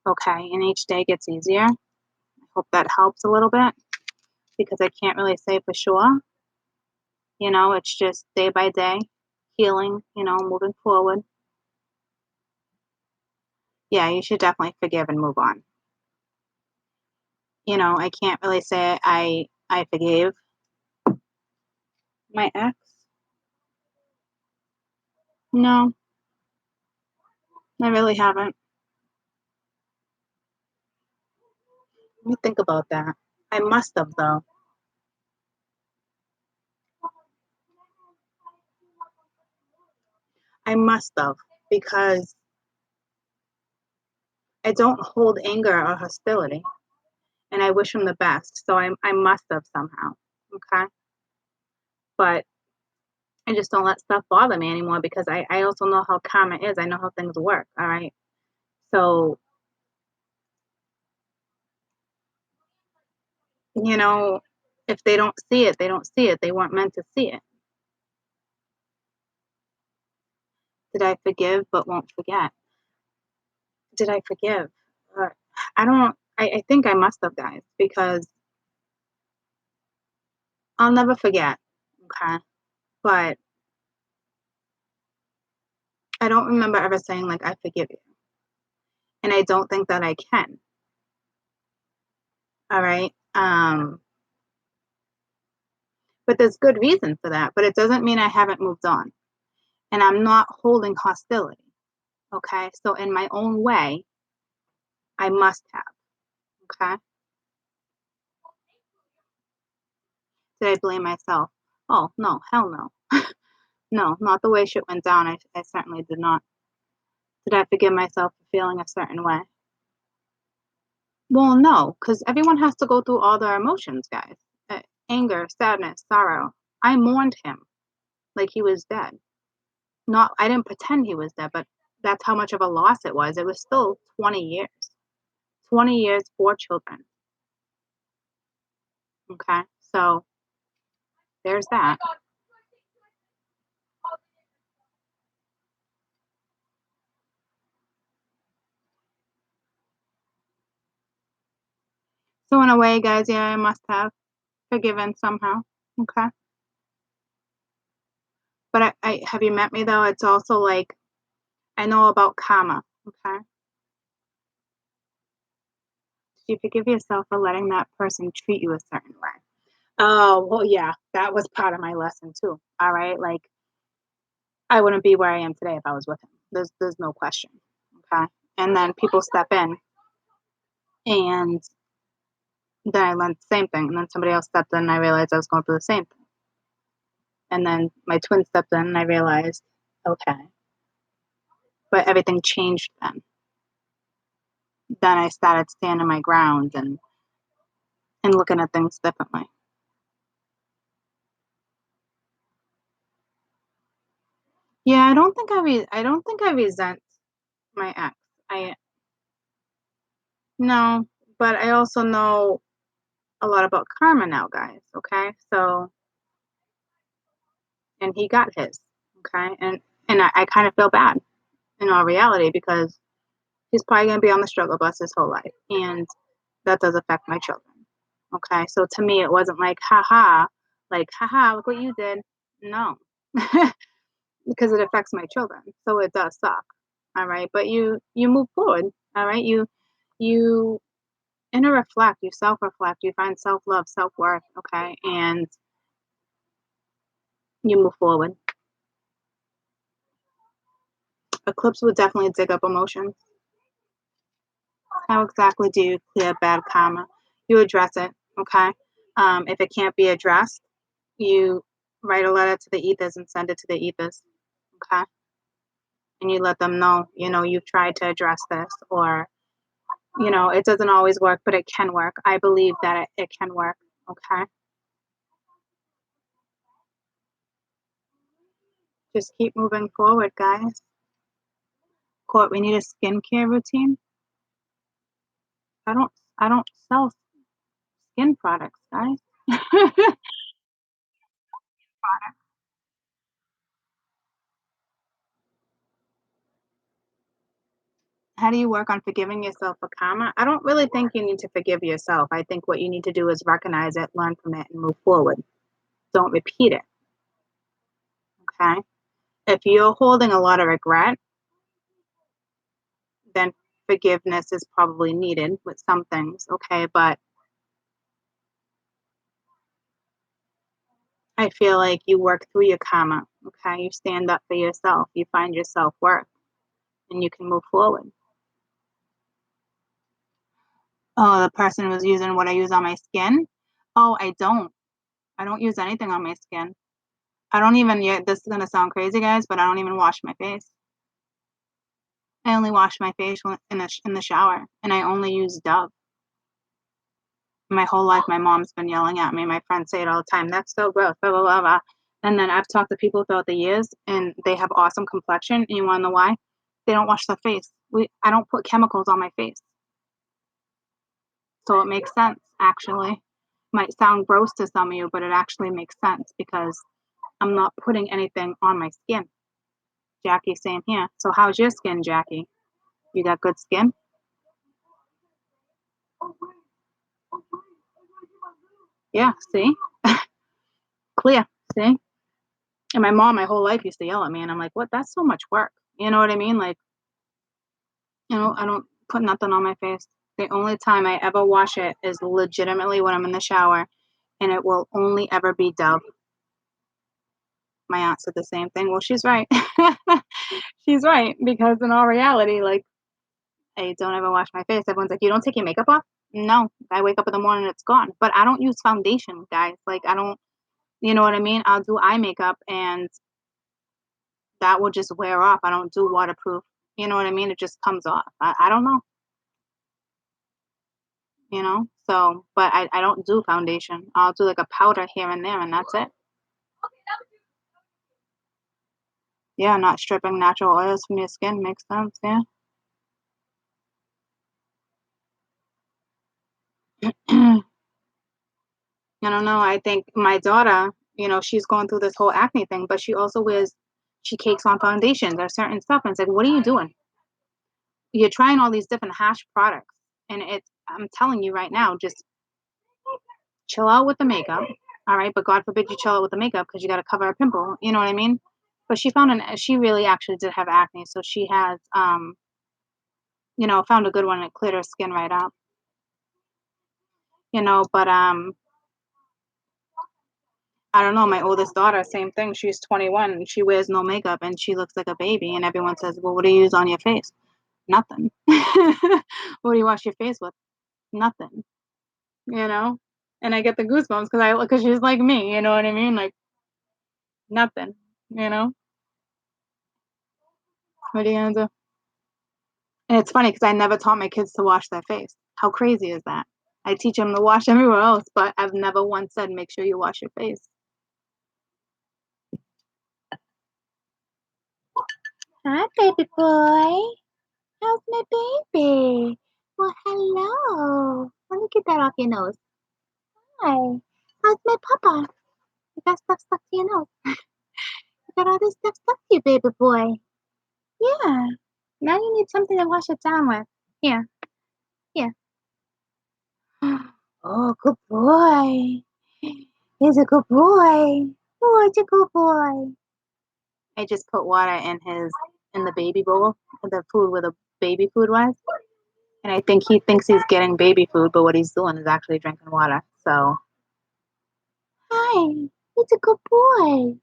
Okay, and each day gets easier. I hope that helps a little bit, because I can't really say for sure. It's just day by day, healing, moving forward. Yeah, you should definitely forgive and move on. I can't really say I forgave my ex. No, I really haven't. Let me think about that. I must have, though. I must have, because I don't hold anger or hostility, and I wish him the best. So I must have somehow. Okay, but I just don't let stuff bother me anymore, because I also know how karma is. I know how things work. All right, so if they don't see it, they don't see it. They weren't meant to see it. Did I forgive but won't forget? Did I forgive? Uh, I don't. I think I must have, guys, because I'll never forget. Okay, but I don't remember ever saying, like, I forgive you, and I don't think that I can. All right. But there's good reason for that. But it doesn't mean I haven't moved on, and I'm not holding hostility. Okay, so in my own way, I must have. Okay. Did I blame myself? Oh no, hell no. No, not the way shit went down. I certainly did not. Did I forgive myself for feeling a certain way? Well, no, because everyone has to go through all their emotions, guys. Anger, sadness, sorrow. I mourned him like he was dead. Not, I didn't pretend he was dead, but that's how much of a loss it was. It was still 20 years. 20 years, 4 children. Okay, so there's that. So in a way, guys, yeah, I must have forgiven somehow. Okay. But I have you met me though? It's also like, I know about karma. Okay. You forgive yourself for letting that person treat you a certain way. Oh, well, yeah, that was part of my lesson too. All right. Like, I wouldn't be where I am today if I was with him. There's no question. Okay. And then people step in, and then I learned the same thing. And then somebody else stepped in, and I realized I was going through the same thing. And then my twin stepped in, and I realized, okay. But everything changed then. Then I started standing my ground and looking at things differently. Yeah, I don't think I resent my ex. I No, but I also know a lot about karma now, guys, okay? So, and he got his, okay? And I kind of feel bad in all reality because he's probably going to be on the struggle bus his whole life, and that does affect my children, okay? So to me, it wasn't like, haha, look what you did. No, because it affects my children, so it does suck, all right? But you move forward, all right? You inner reflect, you self reflect, you find self love, self worth, okay? And you move forward. Eclipse would definitely dig up emotions. How exactly do you clear bad karma? You address it, okay? If it can't be addressed, you write a letter to the ethers and send it to the ethers, okay? And you let them know, you've tried to address this, or, it doesn't always work, but it can work. I believe that it can work, okay? Just keep moving forward, guys. Court, we need a skincare routine. I don't I don't sell skin products, guys. How do you work on forgiving yourself for karma? I don't really think you need to forgive yourself. I think what you need to do is recognize it, learn from it, and move forward. Don't repeat it. Okay. If you're holding a lot of regret, then forgiveness is probably needed with some things. Okay. But I feel like you work through your karma. Okay. You stand up for yourself. You find your self worth and you can move forward. Oh, the person was using what I use on my skin. Oh, I don't. I don't use anything on my skin. I don't even yet. This is gonna sound crazy, guys, but I don't even wash my face. I only wash my face in the shower, and I only use Dove. My whole life, my mom's been yelling at me. My friends say it all the time. That's so gross. Blah blah blah blah. And then I've talked to people throughout the years, and they have awesome complexion. And you want to know why? They don't wash their face. I don't put chemicals on my face, so it makes sense. Actually, might sound gross to some of you, but it actually makes sense because I'm not putting anything on my skin. Jackie, same here. So how's your skin, Jackie? You got good skin? Yeah, see? Clear, see? And my mom, my whole life, used to yell at me, and I'm like, what? That's so much work. You know what I mean? Like, I don't put nothing on my face. The only time I ever wash it is legitimately when I'm in the shower, and it will only ever be Dove. My aunt said the same thing. Well, she's right. She's right, because in all reality, like, I don't ever wash my face. Everyone's like, you don't take your makeup off? No, I wake up in the morning and it's gone. But I don't use foundation, guys. Like, I don't, you know what I mean? I'll do eye makeup and that will just wear off. I don't do waterproof. You know what I mean? It just comes off. I don't know, you know? So, but I don't do foundation. I'll do like a powder here and there, and that's it. Yeah, not stripping natural oils from your skin makes sense. Yeah. I don't know. I think my daughter, she's going through this whole acne thing, but she cakes on foundations or certain stuff. And it's like, what are you doing? You're trying all these different hash products. And I'm telling you right now, just chill out with the makeup. All right. But God forbid you chill out with the makeup because you got to cover a pimple. You know what I mean? But she really actually did have acne. So she has, found a good one and it cleared her skin right up, but, I don't know. My oldest daughter, same thing. She's 21 and she wears no makeup and she looks like a baby. And everyone says, well, what do you use on your face? Nothing. What do you wash your face with? Nothing, you know? And I get the goosebumps because she's like me, you know what I mean? Like nothing, you know? What are you gonna do? And it's funny because I never taught my kids to wash their face. How crazy is that? I teach them to wash everywhere else, but I've never once said, make sure you wash your face. Hi, baby boy. How's my baby? Well, hello. Let me get that off your nose. Hi. How's my papa? You got stuff stuck to your nose. You got all this stuff stuck to you, baby boy. Yeah. Now you need something to wash it down with. Here. Here. Oh, good boy. He's a good boy. Oh, it's a good boy. I just put water in the baby bowl, the food where the baby food was. And I think he thinks he's getting baby food, but what he's doing is actually drinking water. So, hi, it's a good boy.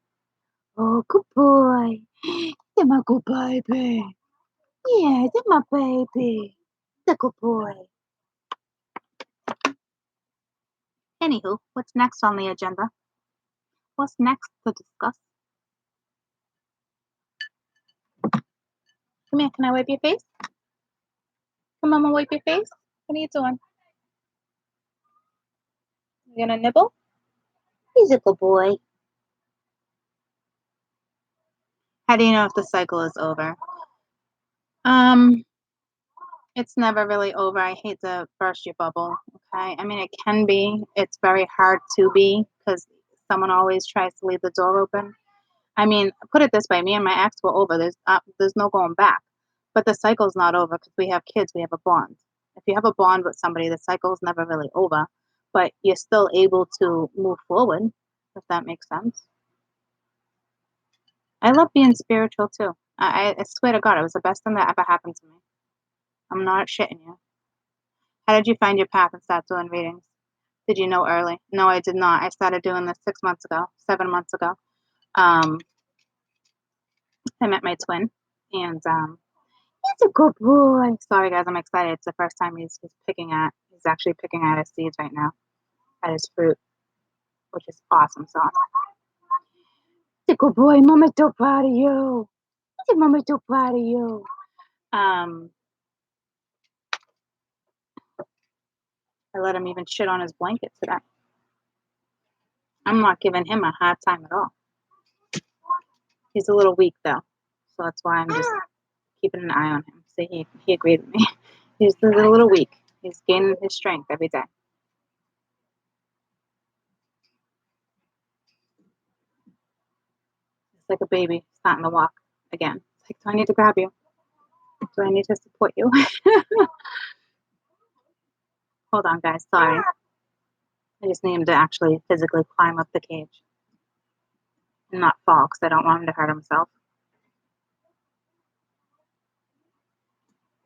Oh, good boy. You're my good baby. Yeah, you're my baby. It's a good boy. Anywho, what's next on the agenda? What's next to discuss? Come here, can I wipe your face? Come on, wipe your face. What are you doing? You gonna nibble? He's a good boy. How do you know if the cycle is over? It's never really over. I hate to burst your bubble. Okay. I mean, it can be. It's very hard to be because someone always tries to leave the door open. I mean, put it this way: me and my ex were over. There's no going back. But the cycle's not over because we have kids. We have a bond. If you have a bond with somebody, the cycle's never really over. But you're still able to move forward, if that makes sense. I love being spiritual too. I swear to God, it was the best thing that ever happened to me. I'm not shitting you. How did you find your path and start doing readings? Did you know early? No, I did not. I started doing this 6 months ago, 7 months ago. I met my twin, and he's a good boy. Sorry, guys, I'm excited. It's the first time he's actually picking at his seeds right now, at his fruit, which is awesome. So, he's a good boy. Mama's so proud of you. Mama's so proud of you. I let him even shit on his blanket today. I'm not giving him a hard time at all. He's a little weak though, so that's why I'm just keeping an eye on him. So he agreed with me. He's a little weak. He's gaining his strength every day. It's like a baby starting to walk again. It's like, do I need to grab you? Do I need to support you? Hold on, guys. Sorry. I just need him to actually physically climb up the cage and not fall because I don't want him to hurt himself.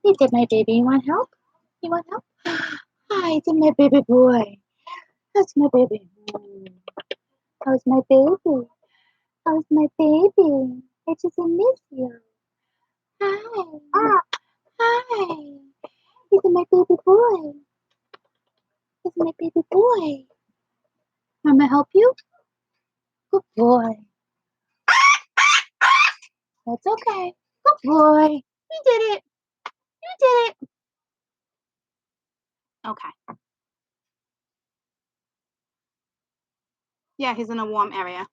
Hey, my baby. You want help? You want help? Hi, it's my baby boy. That's my baby. How's my baby? How's my baby? I just miss you. Hi. Hi. He's my baby boy. He's my baby boy. Mama help you? Good boy. That's okay. Good boy. You did it. You did it. Okay. Yeah, he's in a warm area.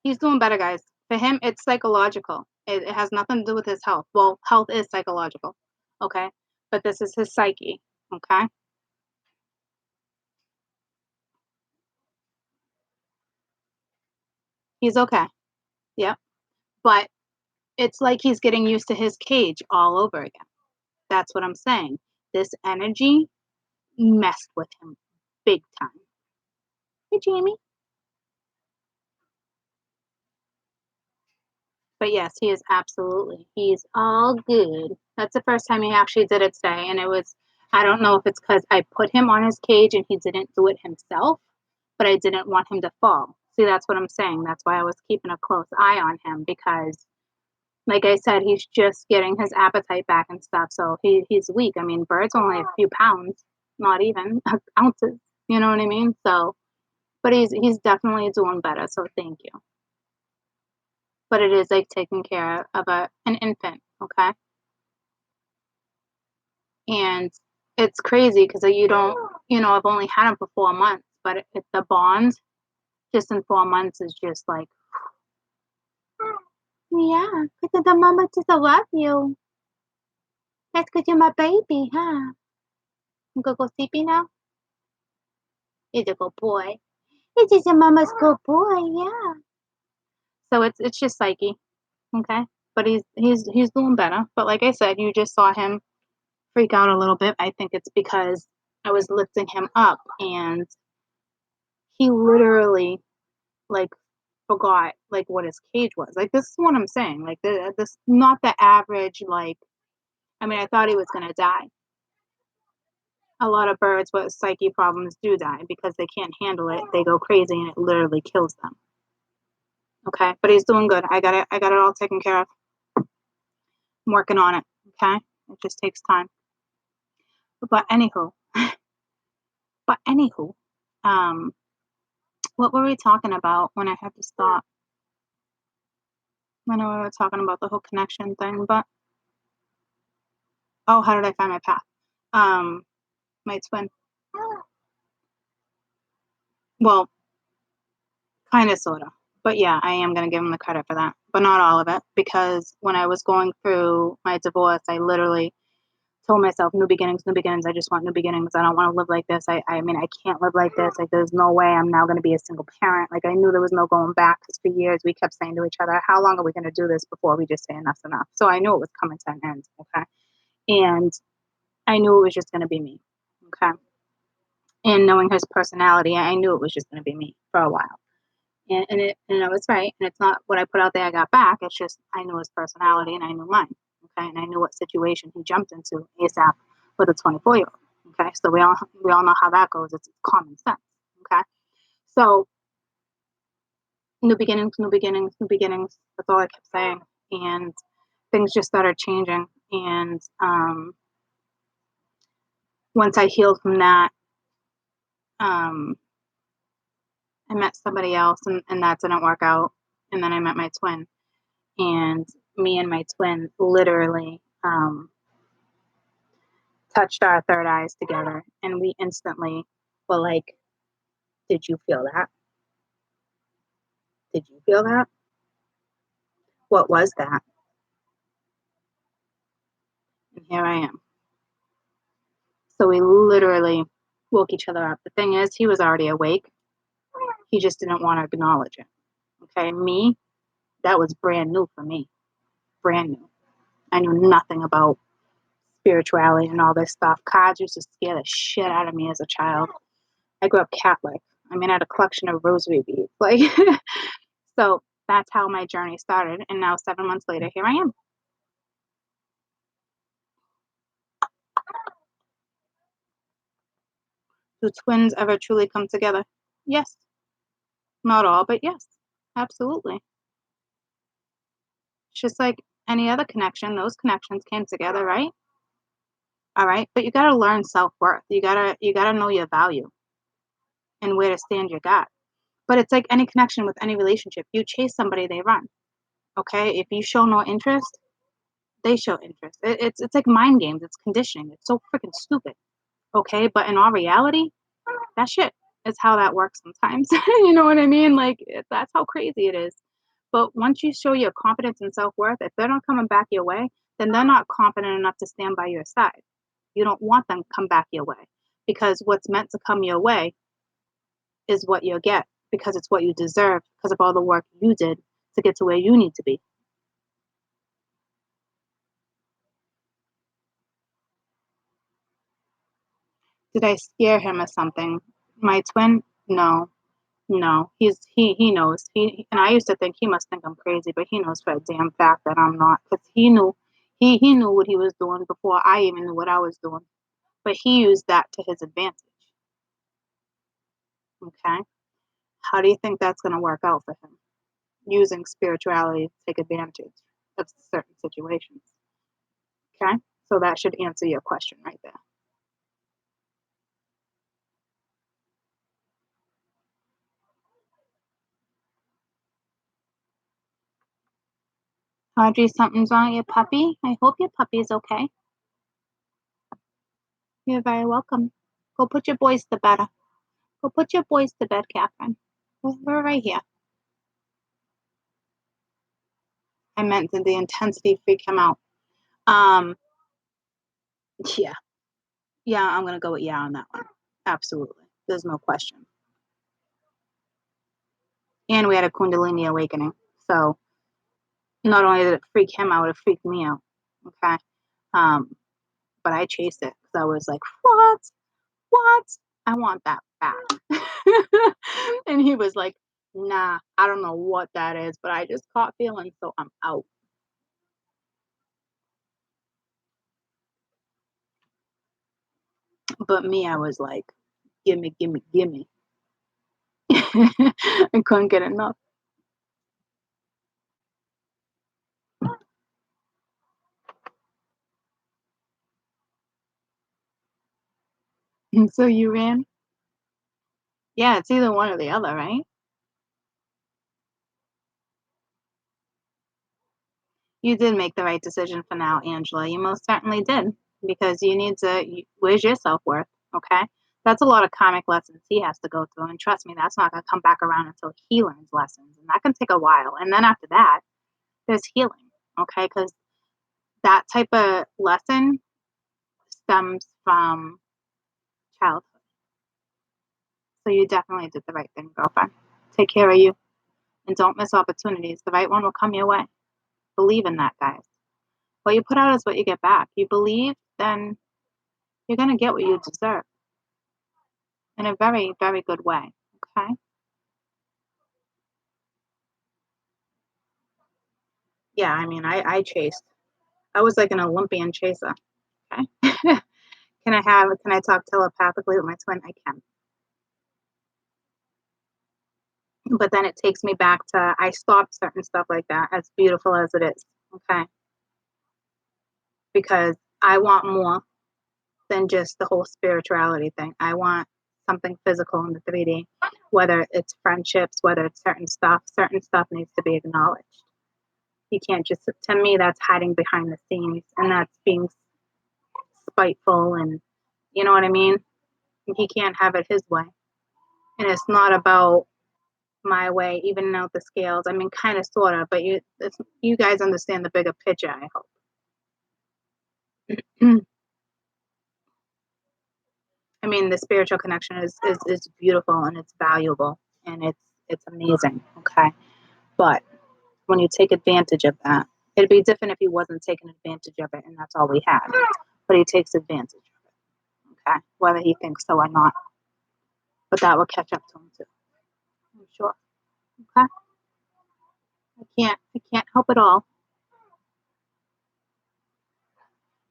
He's doing better, guys. For him, it's psychological. It has nothing to do with his health. Well, health is psychological. Okay. But this is his psyche. Okay. He's okay. Yep. But it's like he's getting used to his cage all over again. That's what I'm saying. This energy messed with him big time. Hey, Jamie. But yes, he is absolutely. He's all good. That's the first time he actually did it today. And it was, I don't know if it's because I put him on his cage and he didn't do it himself, but I didn't want him to fall. See, that's what I'm saying. That's why I was keeping a close eye on him because, like I said, he's just getting his appetite back and stuff. So he's weak. I mean, Bird's only a few pounds, not even ounces. You know what I mean? So, but he's definitely doing better. So thank you. But it is like taking care of an infant, okay? And it's crazy because you don't, I've only had him for 4 months, but the bond just in 4 months is just like, yeah, because the mama just love you. That's because you're my baby, huh? You go sleepy now? He's a good boy. This is your mama's good boy, yeah. So it's just psyche, okay? But he's doing better. But like I said, you just saw him freak out a little bit. I think it's because I was lifting him up and he literally like forgot like what his cage was. Like this is what I'm saying. Like this not the average like I mean I thought he was gonna die. A lot of birds with psyche problems do die because they can't handle it. They go crazy and it literally kills them. Okay, but he's doing good. I got it all taken care of. I'm working on it. Okay, it just takes time. But anywho, um, what were we talking about when I had to stop? I know we were talking about the whole connection thing, but oh, how did I find my path? My twin. Well, kind of, sort of. But yeah, I am going to give him the credit for that, but not all of it, because when I was going through my divorce, I literally told myself, new beginnings, new beginnings. I just want new beginnings. I don't want to live like this. I mean, I can't live like this. Like, there's no way I'm now going to be a single parent. Like, I knew there was no going back because for years we kept saying to each other, how long are we going to do this before we just say enough's enough? So I knew it was coming to an end. Okay. And I knew it was just going to be me. Okay. And knowing his personality, I knew it was just going to be me for a while. And I was right. And it's not what I put out there I got back. It's just I knew his personality and I knew mine. Okay. And I knew what situation he jumped into ASAP with a 24-year-old. Okay. So we all know how that goes. It's common sense. Okay. So new beginnings, new beginnings, new beginnings. That's all I kept saying. And things just started changing. And once I healed from that, um, I met somebody else and that didn't work out. And then I met my twin. And me and my twin literally touched our third eyes together. And we instantly were like, did you feel that? Did you feel that? What was that? And here I am. So we literally woke each other up. The thing is, he was already awake. He just didn't want to acknowledge it. Okay. Me, that was brand new for me. Brand new. I knew nothing about spirituality and all this stuff. Cards used to scare the shit out of me as a child. I grew up Catholic. I mean, I had a collection of rosary beads. Like, so that's how my journey started. And now 7 months later, here I am. Do twins ever truly come together? Yes. Not all, but yes. Absolutely. It's just like any other connection. Those connections came together, right? All right. But you gotta learn self-worth. You gotta know your value and where to stand your gut. But it's like any connection with any relationship. You chase somebody, they run. Okay. If you show no interest, they show interest. It's like mind games. It's conditioning. It's so freaking stupid. Okay. But in all reality, that shit is how that works sometimes. You know what I mean? Like that's how crazy it is. But once you show your confidence and self-worth, if they're not coming back your way, then they're not confident enough to stand by your side. You don't want them to come back your way because what's meant to come your way is what you'll get because it's what you deserve because of all the work you did to get to where you need to be. Did I scare him or something? My twin? No. No. He knows. He and I used to think he must think I'm crazy, but he knows for a damn fact that I'm not because he knew what he was doing before I even knew what I was doing. But he used that to his advantage. Okay. How do you think that's going to work out for him? Using spirituality to take advantage of certain situations. Okay. So that should answer your question right there. Audrey, something's wrong with your puppy. I hope your puppy's okay. You're very welcome. Go put your boys to bed. Go put your boys to bed, Catherine. We're right here. I meant did the intensity freak him out? Um, yeah. Yeah, I'm gonna go with yeah on that one. Absolutely. There's no question. And we had a Kundalini awakening. So not only did it freak him out, it freaked me out. Okay. Um, but I chased it because I was like, what? What? I want that back. And he was like, nah, I don't know what that is, but I just caught feeling, so I'm out. But me, I was like, gimme, gimme, gimme. I couldn't get enough. And so you ran? Yeah, it's either one or the other, right? You did make the right decision for now, Angela. You most certainly did because you need to. Where's your self worth? Okay. That's a lot of karmic lessons he has to go through. And trust me, that's not going to come back around until he learns lessons. And that can take a while. And then after that, there's healing. Okay. Because that type of lesson stems from childhood. So you definitely did the right thing, girlfriend. Take care of you and don't miss opportunities. The right one will come your way. Believe in that, guys. What you put out is what you get back. You believe, then you're going to get what you deserve in a very, very good way. Okay. Yeah. I mean, I chased. I was like an Olympian chaser. Okay. Can I talk telepathically with my twin? I can. But then it takes me back to, I stopped certain stuff like that, as beautiful as it is. Okay. Because I want more than just the whole spirituality thing. I want something physical in the 3D, whether it's friendships, whether it's certain stuff needs to be acknowledged. You can't just, to me, that's hiding behind the scenes and that's being spiteful and you know what I mean? He can't have it his way. And it's not about my way, even out the scales. I mean, kind of, sort of, but you guys understand the bigger picture, I hope. I mean, the spiritual connection is beautiful and it's valuable and it's amazing. Okay. But when you take advantage of that, it'd be different if he wasn't taking advantage of it and that's all we had. But he takes advantage of it. Okay. Whether he thinks so or not. But that will catch up to him too. I'm sure. Okay. I can't help it all.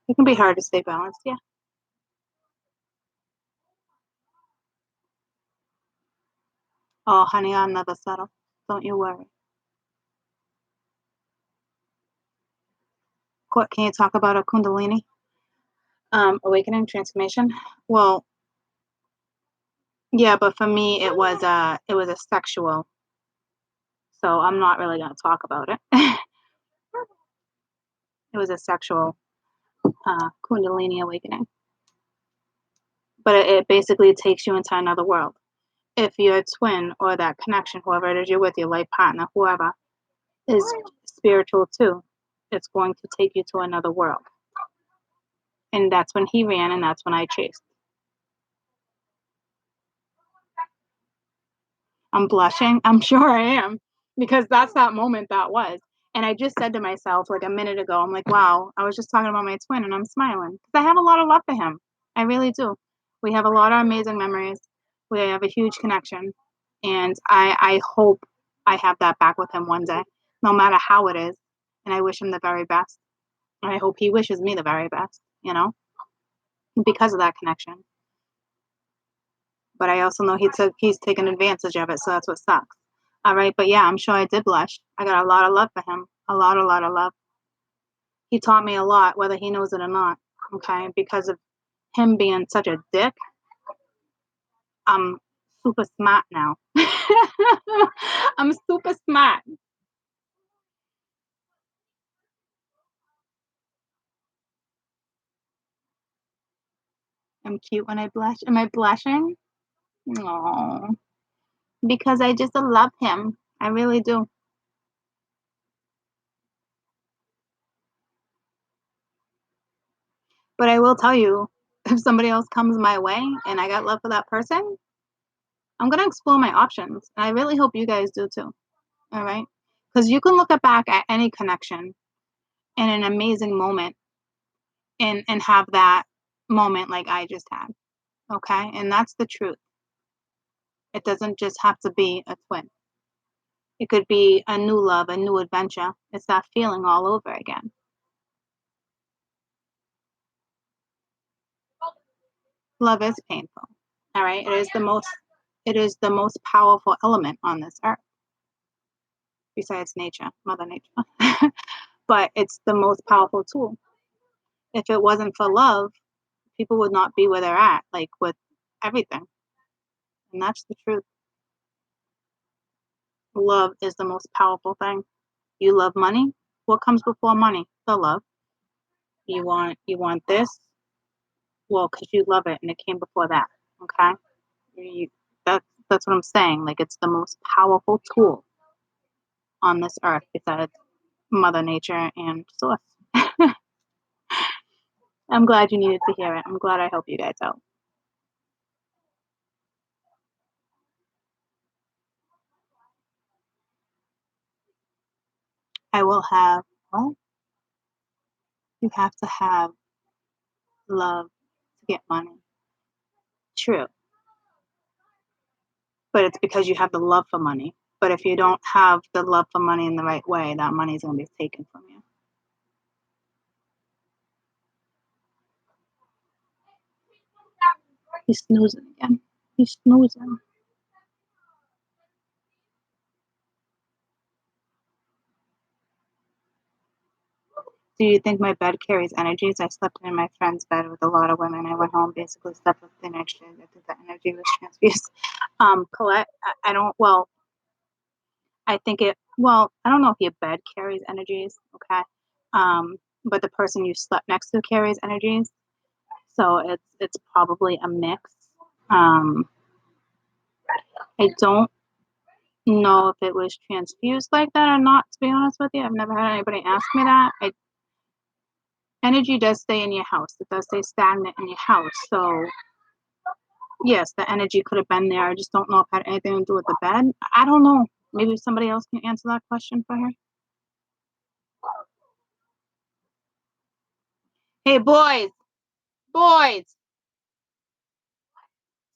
It can be hard to stay balanced, yeah. Oh, honey, I'll never settle. Don't you worry. Can you talk about a Kundalini? Awakening, transformation? Well, yeah, but for me it was a sexual, so I'm not really gonna talk about it. It was a sexual Kundalini awakening. But it basically takes you into another world. If your twin or that connection, whoever it is you're with, your life partner, whoever, is spiritual too, it's going to take you to another world. And that's when he ran and that's when I chased. I'm blushing. I'm sure I am because that's that moment that was. And I just said to myself like a minute ago, I'm like, wow, I was just talking about my twin and I'm smiling because I have a lot of love for him. I really do. We have a lot of amazing memories. We have a huge connection. And I hope I have that back with him one day, no matter how it is. And I wish him the very best. And I hope he wishes me the very best, because of that connection. But I also know he's taken advantage of it, so that's what sucks. All right, but yeah, I'm sure I did blush. I got a lot of love for him. A lot of love. He taught me a lot, whether he knows it or not. Okay, because of him being such a dick, I'm super smart now. I'm super smart. I'm cute when I blush. Am I blushing? No, because I just love him. I really do. But I will tell you, if somebody else comes my way and I got love for that person, I'm gonna explore my options. And I really hope you guys do too. All right. Because you can look back at any connection in an amazing moment and have that moment like I just had. Okay. And that's the truth. It doesn't just have to be a twin. It could be a new love, a new adventure. It's that feeling all over again. Love is painful. All right. It is the most powerful element on this earth besides nature, Mother Nature. But it's the most powerful tool. If it wasn't for love, people would not be where they're at, like with everything. And that's the truth. Love is the most powerful thing. You love money. What comes before money? The love. You want this? Well, because you love it and it came before that. Okay? You, that's what I'm saying. Like it's the most powerful tool on this earth besides Mother Nature and Source. I'm glad you needed to hear it. I'm glad I helped you guys out. I will have, well, you have to have love to get money. True. But it's because you have the love for money. But if you don't have the love for money in the right way, that money is going to be taken from you. He's snoozing again. He's snoozing. Do you think my bed carries energies? I slept in my friend's bed with a lot of women. I went home, basically slept with the next day. I think the energy was transfused. Colette, I don't, well, I think I don't know if your bed carries energies, okay? But the person you slept next to carries energies. So it's probably a mix. Um, I don't know if it was transfused like that or not, to be honest with you. I've never had anybody ask me that. Energy does stay in your house. It does stay stagnant in your house. So yes, the energy could have been there. I just don't know if it had anything to do with the bed. I don't know. Maybe somebody else can answer that question for her. Hey, boys,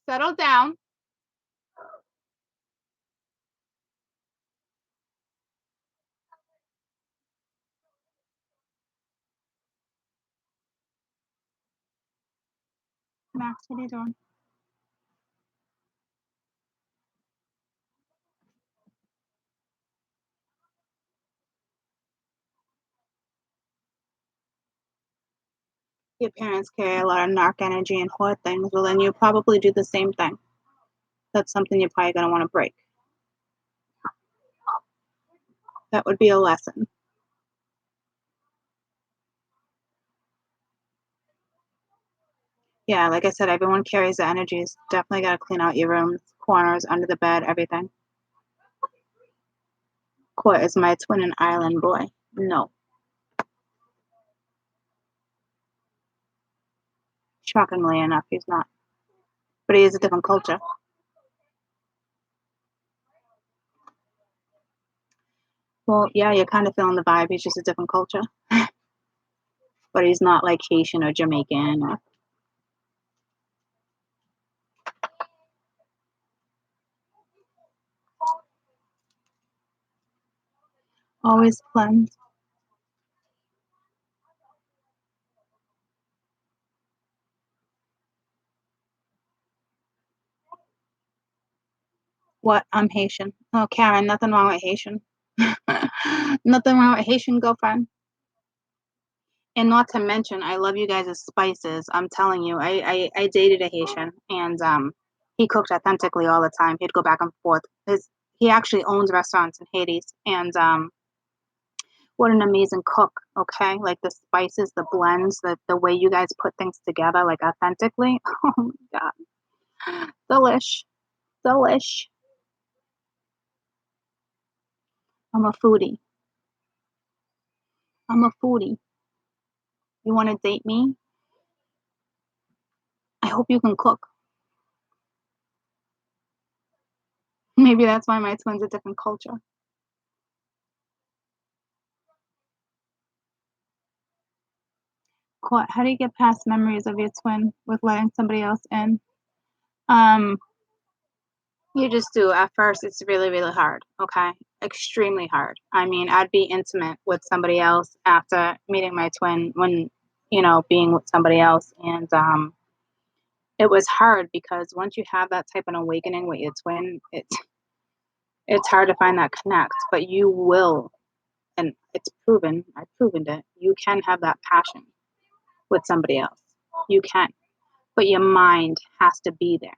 settle down. Max, what are you doing? Your parents carry a lot of narc energy and hoard things. Well, then you probably do the same thing. That's something you're probably going to want to break. That would be a lesson. Yeah, like I said, everyone carries the energies. Definitely got to clean out your rooms, corners, under the bed, everything. Court is my twin and island boy. No. Shockingly enough, he's not. But he is a different culture. Well, yeah, you're kind of feeling the vibe. He's just a different culture. But he's not like Haitian or Jamaican or always cleanse. What? I'm Haitian. Oh, Karen, nothing wrong with Haitian. Nothing wrong with Haitian girlfriend. And not to mention, I love you guys' spices. I'm telling you, I dated a Haitian, and he cooked authentically all the time. He'd go back and forth. He actually owns restaurants in Haiti, and what an amazing cook. Okay, like the spices, the blends, the way you guys put things together, like authentically. Oh my god, delish, delish. I'm a foodie. I'm a foodie. You want to date me? I hope you can cook. Maybe that's why my twin's a different culture. How do you get past memories of your twin with letting somebody else in? Um, you just do. At first, it's really, really hard. Okay, extremely hard. I mean, I'd be intimate with somebody else after meeting my twin when, being with somebody else, and it was hard because once you have that type of awakening with your twin, it's hard to find that connect, but you will, and it's proven. I've proven it. You can have that passion with somebody else. You can, but your mind has to be there.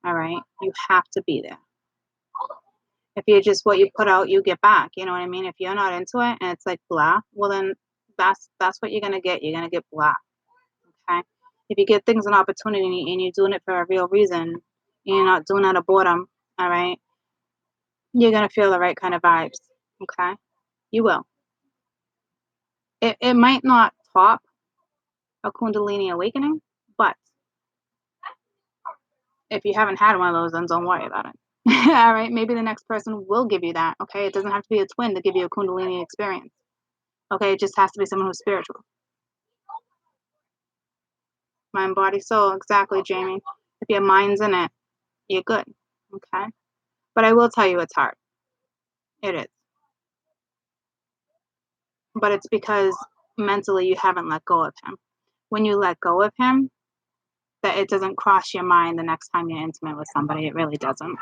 All right, you have to be there. If you're just what you put out, you get back. You know what I mean? If you're not into it and it's like blah, well then that's what you're gonna get. You're gonna get blah. Okay. If you get things an opportunity and you're doing it for a real reason, and you're not doing it out of boredom, all right, you're gonna feel the right kind of vibes. Okay. You will. It might not top a Kundalini awakening, but if you haven't had one of those, then don't worry about it. All right. Maybe the next person will give you that. Okay. It doesn't have to be a twin to give you a Kundalini experience. Okay. It just has to be someone who's spiritual. Mind, body, soul. Exactly, Jamie. If your mind's in it, you're good. Okay. But I will tell you it's hard. It is. But it's because mentally you haven't let go of him. When you let go of him, that it doesn't cross your mind the next time you're intimate with somebody. It really doesn't.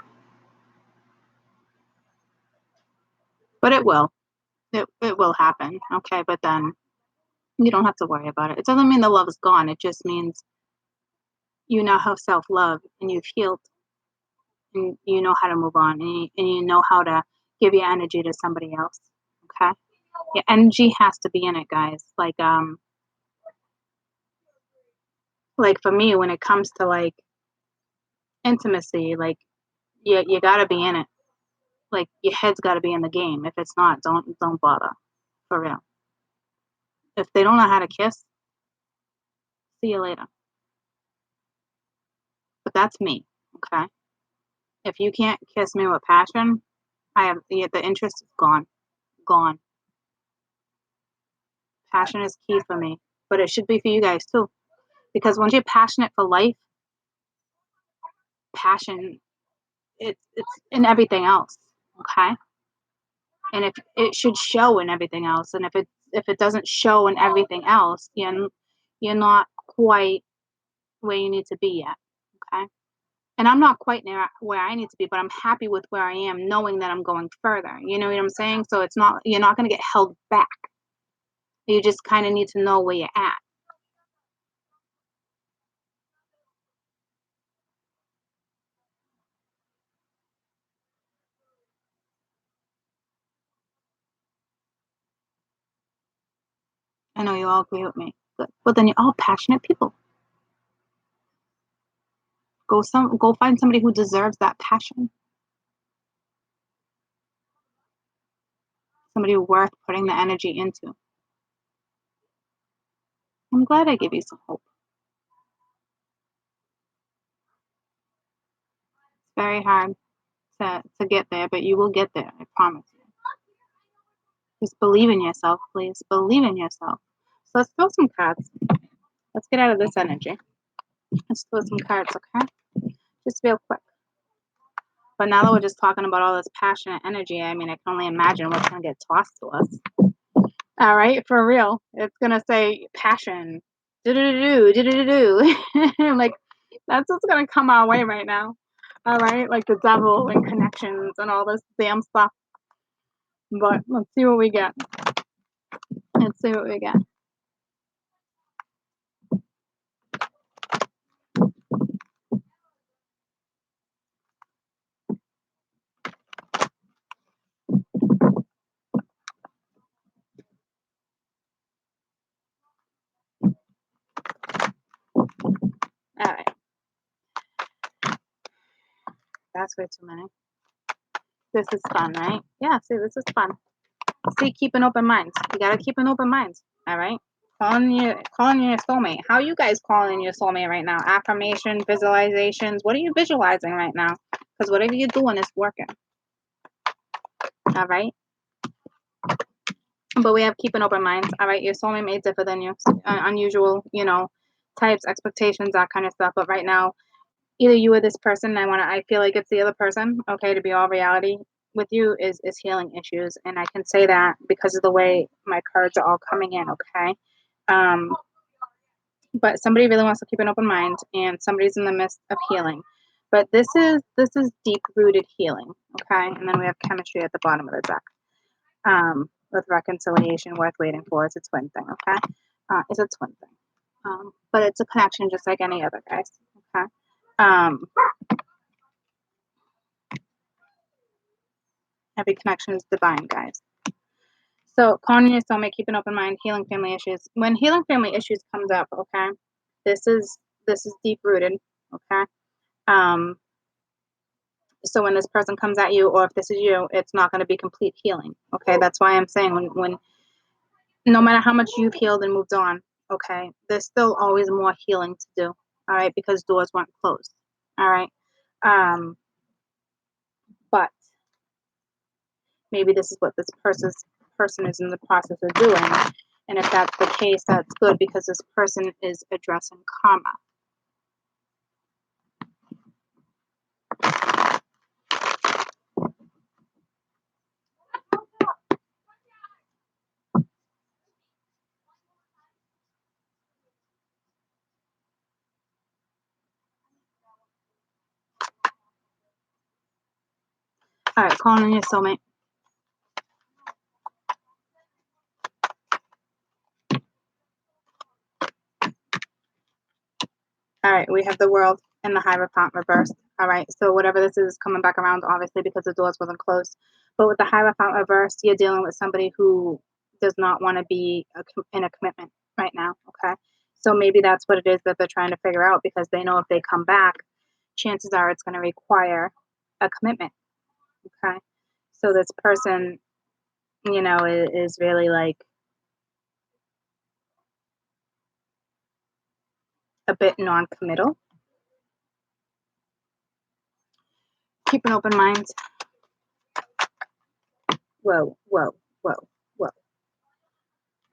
But it will. It will happen. Okay. But then you don't have to worry about it. It doesn't mean the love is gone. It just means you now have self love and you've healed and you know how to move on and you know how to give your energy to somebody else. Okay. Your energy has to be in it, guys. Like for me, when it comes to like intimacy, like you gotta be in it. Like your head's gotta be in the game. If it's not, don't bother. For real. If they don't know how to kiss, see you later. But that's me. Okay. If you can't kiss me with passion, the interest is gone. Gone. Passion is key for me. But it should be for you guys too. Because once you're passionate for life, passion it's in everything else. Okay. And if it should show in everything else, and if it doesn't show in everything else, you're not quite where you need to be yet. Okay. And I'm not quite near where I need to be, but I'm happy with where I am, knowing that I'm going further. You know what I'm saying? So you're not going to get held back. You just kind of need to know where you're at. I know you all agree with me. Good. But then you're all passionate people. Go find somebody who deserves that passion. Somebody worth putting the energy into. I'm glad I gave you some hope. It's very hard to get there, but you will get there. I promise you. Just believe in yourself, please. Believe in yourself. So let's throw some cards. Let's get out of this energy. Let's throw some cards, okay? Just real quick. But now that we're just talking about all this passionate energy, I mean, I can only imagine what's going to get tossed to us. All right, for real. It's going to say passion. Do-do-do-do, do-do-do-do. Like, that's what's going to come our way right now. All right, like the devil and connections and all this damn stuff. But let's see what we get. Let's see what we get. All right. That's way too many. This is fun, right? Yeah, see, this is fun. See, keep an open mind. You gotta keep an open mind. All right? calling your soulmate. How are you guys calling your soulmate right now? Affirmation, visualizations. What are you visualizing right now? Because whatever you're doing is working. All right. But we have keeping open minds. All right. Your soulmate may differ than you. Unusual, types, expectations, that kind of stuff. But right now, either you or this person, I feel like it's the other person, okay, to be all reality with you is healing issues. And I can say that because of the way my cards are all coming in, okay? But somebody really wants to keep an open mind and somebody's in the midst of healing. But this is deep rooted healing, okay? And then we have chemistry at the bottom of the deck. With reconciliation worth waiting for. It's a twin thing, okay? It's a twin thing. But it's a connection just like any other, guys, okay? Every connection is divine, guys. So calling your soulmate, keep an open mind, healing family issues. When healing family issues comes up, okay, this is deep rooted, okay. So when this person comes at you, or if this is you, it's not going to be complete healing, okay. That's why I'm saying when no matter how much you've healed and moved on, okay, there's still always more healing to do, all right, because doors weren't closed, all right. But maybe this is what this person is in the process of doing. And if that's the case, that's good because this person is addressing karma. All right, calling in your soulmate. All right, we have the World and the Hierophant reversed. All right, so whatever this is coming back around, obviously, because the doors wasn't closed. But with the Hierophant reversed, you're dealing with somebody who does not want to be in a commitment right now, okay? So maybe that's what it is that they're trying to figure out because they know if they come back, chances are it's going to require a commitment, okay? So this person, is really like a bit non-committal. Keep an open mind. Whoa, whoa, whoa, whoa.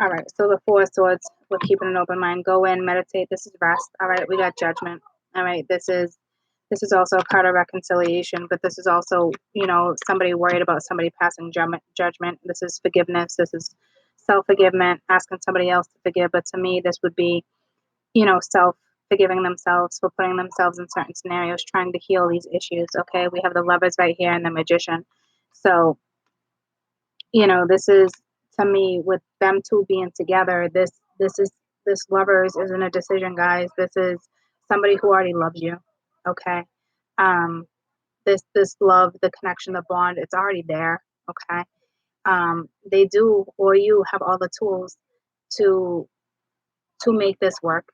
All right, so the Four of Swords, we're keeping an open mind. Go in, meditate. This is rest. All right, we got Judgment. All right, this is also a card of reconciliation, but this is also, somebody worried about somebody passing judgment. This is forgiveness. This is self-forgiveness, asking somebody else to forgive. But to me, this would be, self-forgiving themselves for putting themselves in certain scenarios, trying to heal these issues. Okay, we have the Lovers right here and the Magician. So, this is, to me, with them two being together, this Lovers isn't a decision, guys. This is somebody who already loves you. Okay. This love, the connection, the bond, it's already there. Okay. They do, or you have all the tools to make this work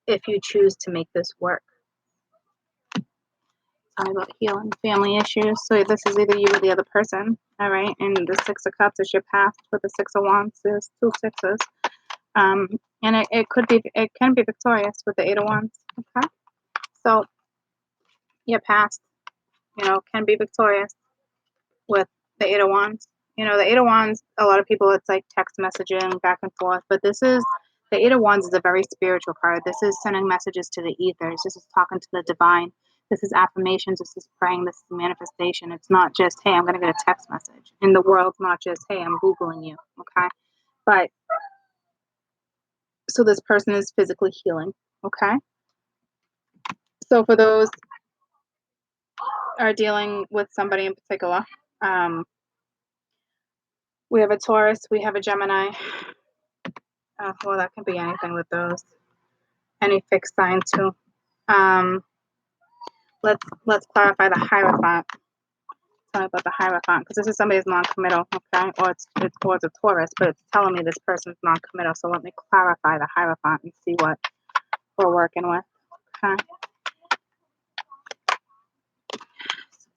if you choose to make this work. Tell me about healing family issues. So this is either you or the other person. All right. And the Six of Cups is your past with the Six of Wands. There's two sixes. And it can be victorious with the Eight of Wands. Okay. So your past, can be victorious with the Eight of Wands. The Eight of Wands, a lot of people, it's like text messaging back and forth. But the Eight of Wands is a very spiritual card. This is sending messages to the ethers. This is talking to the divine. This is affirmations. This is praying. This is manifestation. It's not just, hey, I'm going to get a text message. In the world's not just, hey, I'm Googling you. Okay. But so this person is physically healing. Okay. So for those are dealing with somebody in particular, we have a Taurus, we have a Gemini. Well, that can be anything with those. Any fixed sign too. Let's clarify the Hierophant. Tell me about the Hierophant, because this is somebody who's non-committal, okay? Or it's a Taurus, but it's telling me this person's non-committal. So let me clarify the Hierophant and see what we're working with. Okay.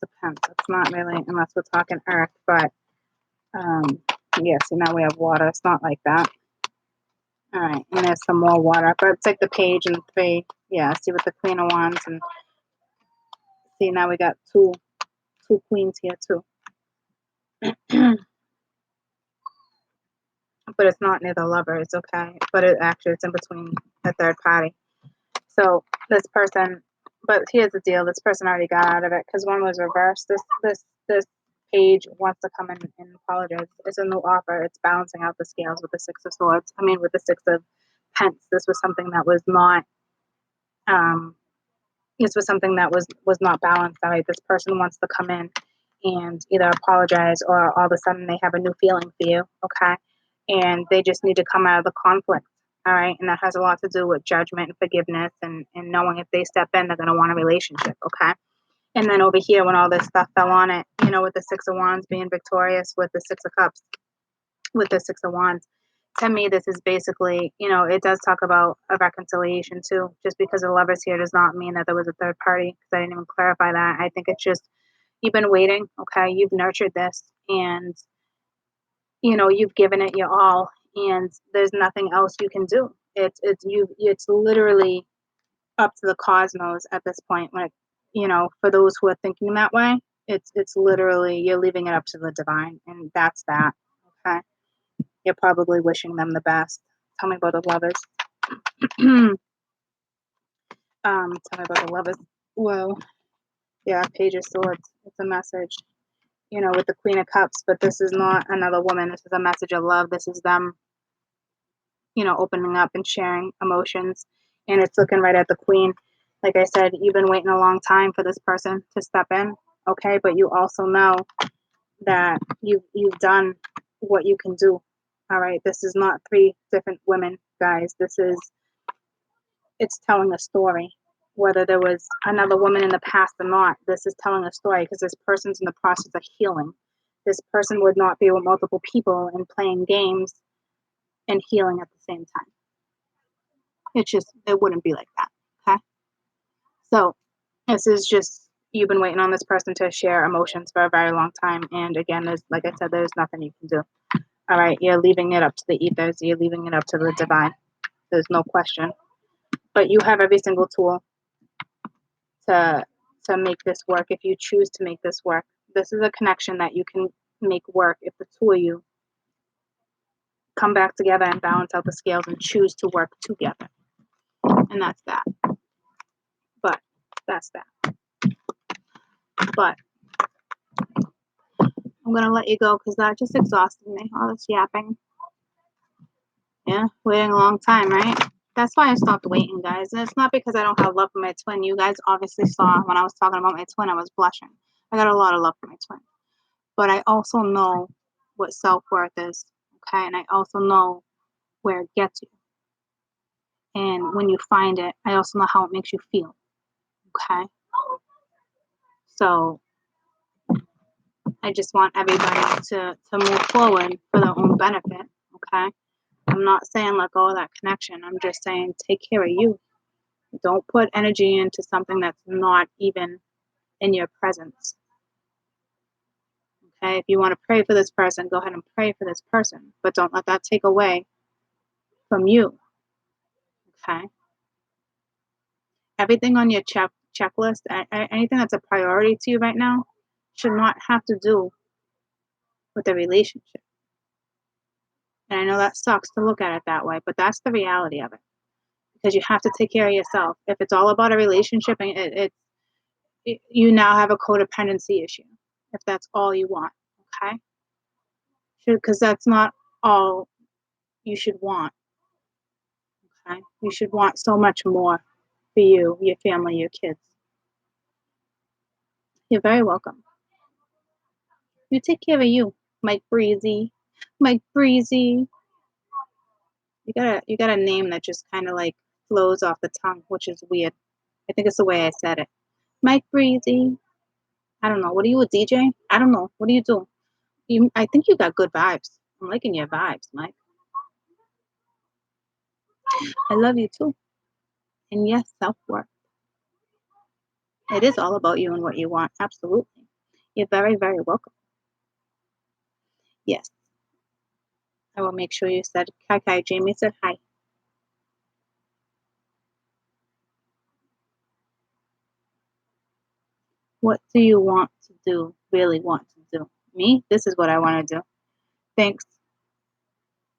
Depends. It's not really, unless we're talking Earth, but yeah, see, now we have water. It's not like that. All right, and there's some more water, but it's like the page and 3. Yeah, see with the Queen of Wands, and see now we got two queens here too. But it's not near the lover. It's okay, but it's in between the third party. So this person, but here's the deal: this person already got out of it because one was reversed. This page wants to come in and apologize. It's a new offer. It's balancing out the scales with the 6 of Swords. I mean, with the 6 of Pence. This was something that was not. This was something that was not balanced. All right, this person wants to come in and either apologize or all of a sudden they have a new feeling for you. Okay, and they just need to come out of the conflict. All right, and that has a lot to do with judgment and forgiveness and knowing if they step in, they're going to want a relationship. Okay, and then over here, when all this stuff fell on it, you know, with the 6 of Wands being victorious, with the 6 of Cups, with the 6 of Wands, to me, this is basically, you know, it does talk about a reconciliation too. Just because the Lovers here does not mean that there was a third party, because I didn't even clarify that. I think it's just you've been waiting. Okay, you've nurtured this, and you know you've given it your all, and there's nothing else you can do. It's literally up to the cosmos at this point. Like, you know, for those who are thinking that way, it's literally you're leaving it up to the divine, and that's that. Okay, you're probably wishing them the best. Tell me about the Lovers. Tell me about the Lovers. Whoa, yeah, Page of Swords. It's a message. You know, with the Queen of Cups, but this is not another woman. This is a message of love. This is them, you know, opening up and sharing emotions. And it's looking right at the Queen. Like I said, you've been waiting a long time for this person to step in, okay? But you also know that you've done what you can do. All right. This is not 3 different women, guys. It's telling a story. Whether there was another woman in the past or not, this is telling a story because this person's in the process of healing. This person would not be with multiple people and playing games and healing at the same time. It wouldn't be like that. Okay. So this is just, you've been waiting on this person to share emotions for a very long time. And again, like I said, there's nothing you can do. All right. You're leaving it up to the ethers. You're leaving it up to the divine. There's no question. But you have every single tool to make this work if you choose to make this work. This is a connection that you can make work if the 2 of you come back together and balance out the scales and choose to work together. And that's that. But that's that. But I'm gonna let you go because that just exhausted me. All this yapping. Yeah, waiting a long time, right? That's why I stopped waiting, guys. And it's not because I don't have love for my twin. You guys obviously saw when I was talking about my twin, I was blushing. I got a lot of love for my twin. But I also know what self-worth is, okay? And I also know where it gets you. And when you find it, I also know how it makes you feel, okay? So I just want everybody to move forward for their own benefit, okay? I'm not saying let go of that connection. I'm just saying take care of you. Don't put energy into something that's not even in your presence. Okay, if you want to pray for this person, go ahead and pray for this person, but don't let that take away from you. Okay, everything on your checklist, anything that's a priority to you right now, should not have to do with a relationship. And I know that sucks to look at it that way, but that's the reality of it. Because you have to take care of yourself. If it's all about a relationship, and you now have a codependency issue. If that's all you want, okay? Because that's not all you should want. Okay, you should want so much more for you, your family, your kids. You're very welcome. You take care of you, Mike Breezy. Mike Breezy. You got a name that just kind of like flows off the tongue, which is weird. I think it's the way I said it. Mike Breezy. I don't know. What are you, a DJ? I don't know. What do you do? I think you got good vibes. I'm liking your vibes, Mike. I love you too. And yes, self-worth. It is all about you and what you want. Absolutely. You're very, very welcome. Yes. I will make sure you said, Kai Kai. Jamie said hi. What do you want to do? Really want to do? Me? This is what I want to do. Thanks.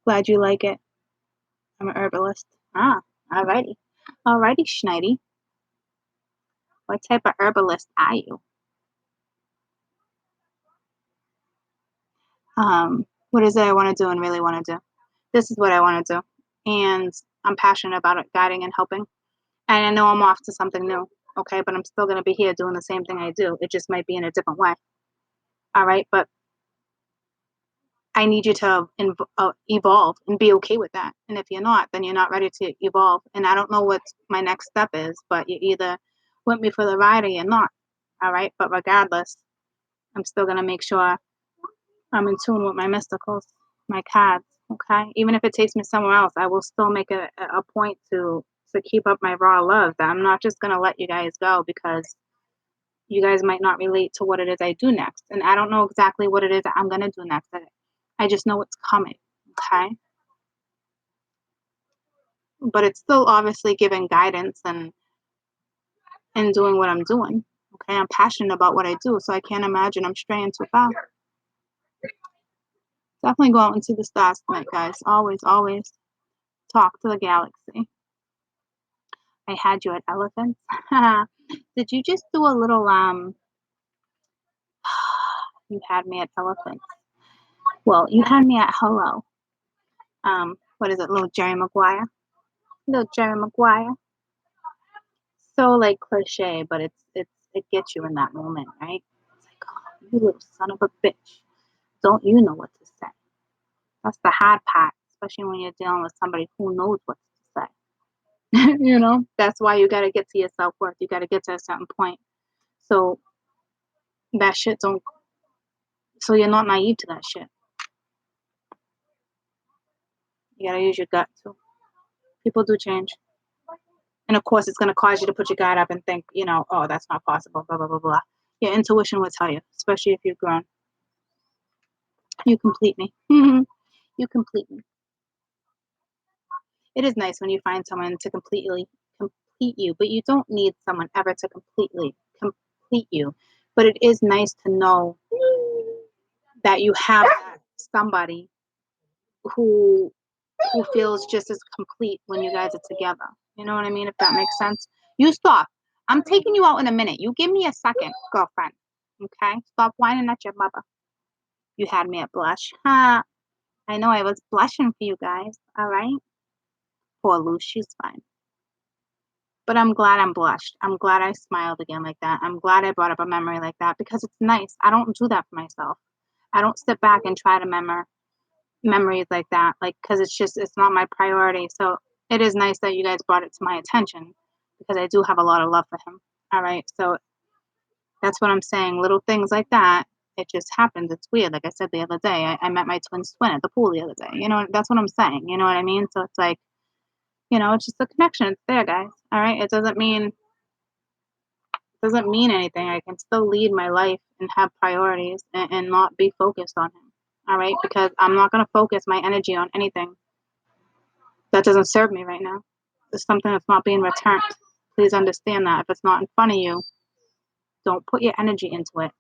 Glad you like it. I'm an herbalist. Ah, alrighty. Alrighty, Schneidi. What type of herbalist are you? What is it I want to do and really want to do? This is what I want to do. And I'm passionate about it, guiding and helping. And I know I'm off to something new, okay? But I'm still going to be here doing the same thing I do. It just might be in a different way. All right? But I need you to evolve and be okay with that. And if you're not, then you're not ready to evolve. And I don't know what my next step is, but you either with me for the ride or you're not. All right? But regardless, I'm still going to make sure I'm in tune with my mysticals, my cards, okay? Even if it takes me somewhere else, I will still make a point to keep up my raw love. That I'm not just gonna let you guys go because you guys might not relate to what it is I do next. And I don't know exactly what it is that I'm gonna do next. I just know it's coming, okay? But it's still obviously giving guidance and doing what I'm doing. Okay, I'm passionate about what I do, so I can't imagine I'm straying too far. Definitely go out into the stars tonight, guys. Always, always talk to the galaxy. I had you at elephants. Did you just do a little you had me at elephants. Well, you had me at hello. What is it, little Jerry Maguire? Little Jerry Maguire. So like cliche, but it gets you in that moment, right? It's like, oh, you little son of a bitch. Don't you know what to say? That's the hard part, especially when you're dealing with somebody who knows what to say. You know, that's why you got to get to your self-worth. You got to get to a certain point. So that shit don't, so you're not naive to that shit. You got to use your gut too. People do change. And of course, it's going to cause you to put your guard up and think, you know, oh, that's not possible, blah, blah, blah, blah. Your intuition will tell you, especially if you've grown. You complete me. You complete me. It is nice when you find someone to completely complete you, but you don't need someone ever to completely complete you. But it is nice to know that you have somebody who feels just as complete when you guys are together. You know what I mean? If that makes sense. You stop. I'm taking you out in a minute. You give me a second, girlfriend. Okay? Stop whining at your mother. You had me at blush. Huh? I know I was blushing for you guys. All right? Poor Lou. She's fine. But I'm glad I'm blushed. I'm glad I smiled again like that. I'm glad I brought up a memory like that because it's nice. I don't do that for myself. I don't sit back and try to memories like that, like, because it's not my priority. So it is nice that you guys brought it to my attention because I do have a lot of love for him. All right, so that's what I'm saying. Little things like that, it just happens. It's weird. Like I said the other day, I met my twin at the pool the other day. You know, that's what I'm saying. You know what I mean? So it's like, you know, it's just a connection. It's there, guys. All right, it doesn't mean anything. I can still lead my life and have priorities and not be focused on him. All right, because I'm not going to focus my energy on anything that doesn't serve me right now. It's something that's not being returned. Please understand that. If it's not in front of you, don't put your energy into it.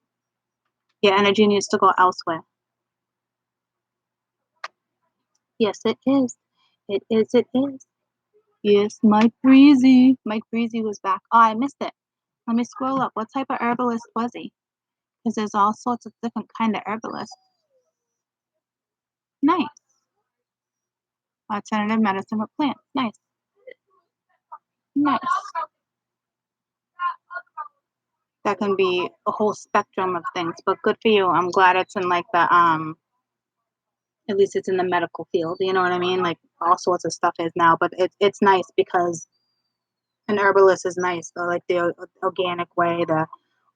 Your energy needs to go elsewhere. Yes, it is. It is. It is. Yes, Mike Breezy. Mike Breezy was back. Oh, I missed it. Let me scroll up. What type of herbalist was he? Because there's all sorts of different kind of herbalists. Nice. Alternative medicine with plants. Nice. Nice. That can be a whole spectrum of things, but good for you. I'm glad it's in like the at least it's in the medical field. You know what I mean? Like all sorts of stuff is now, but it's nice because an herbalist is nice. So like the organic way, the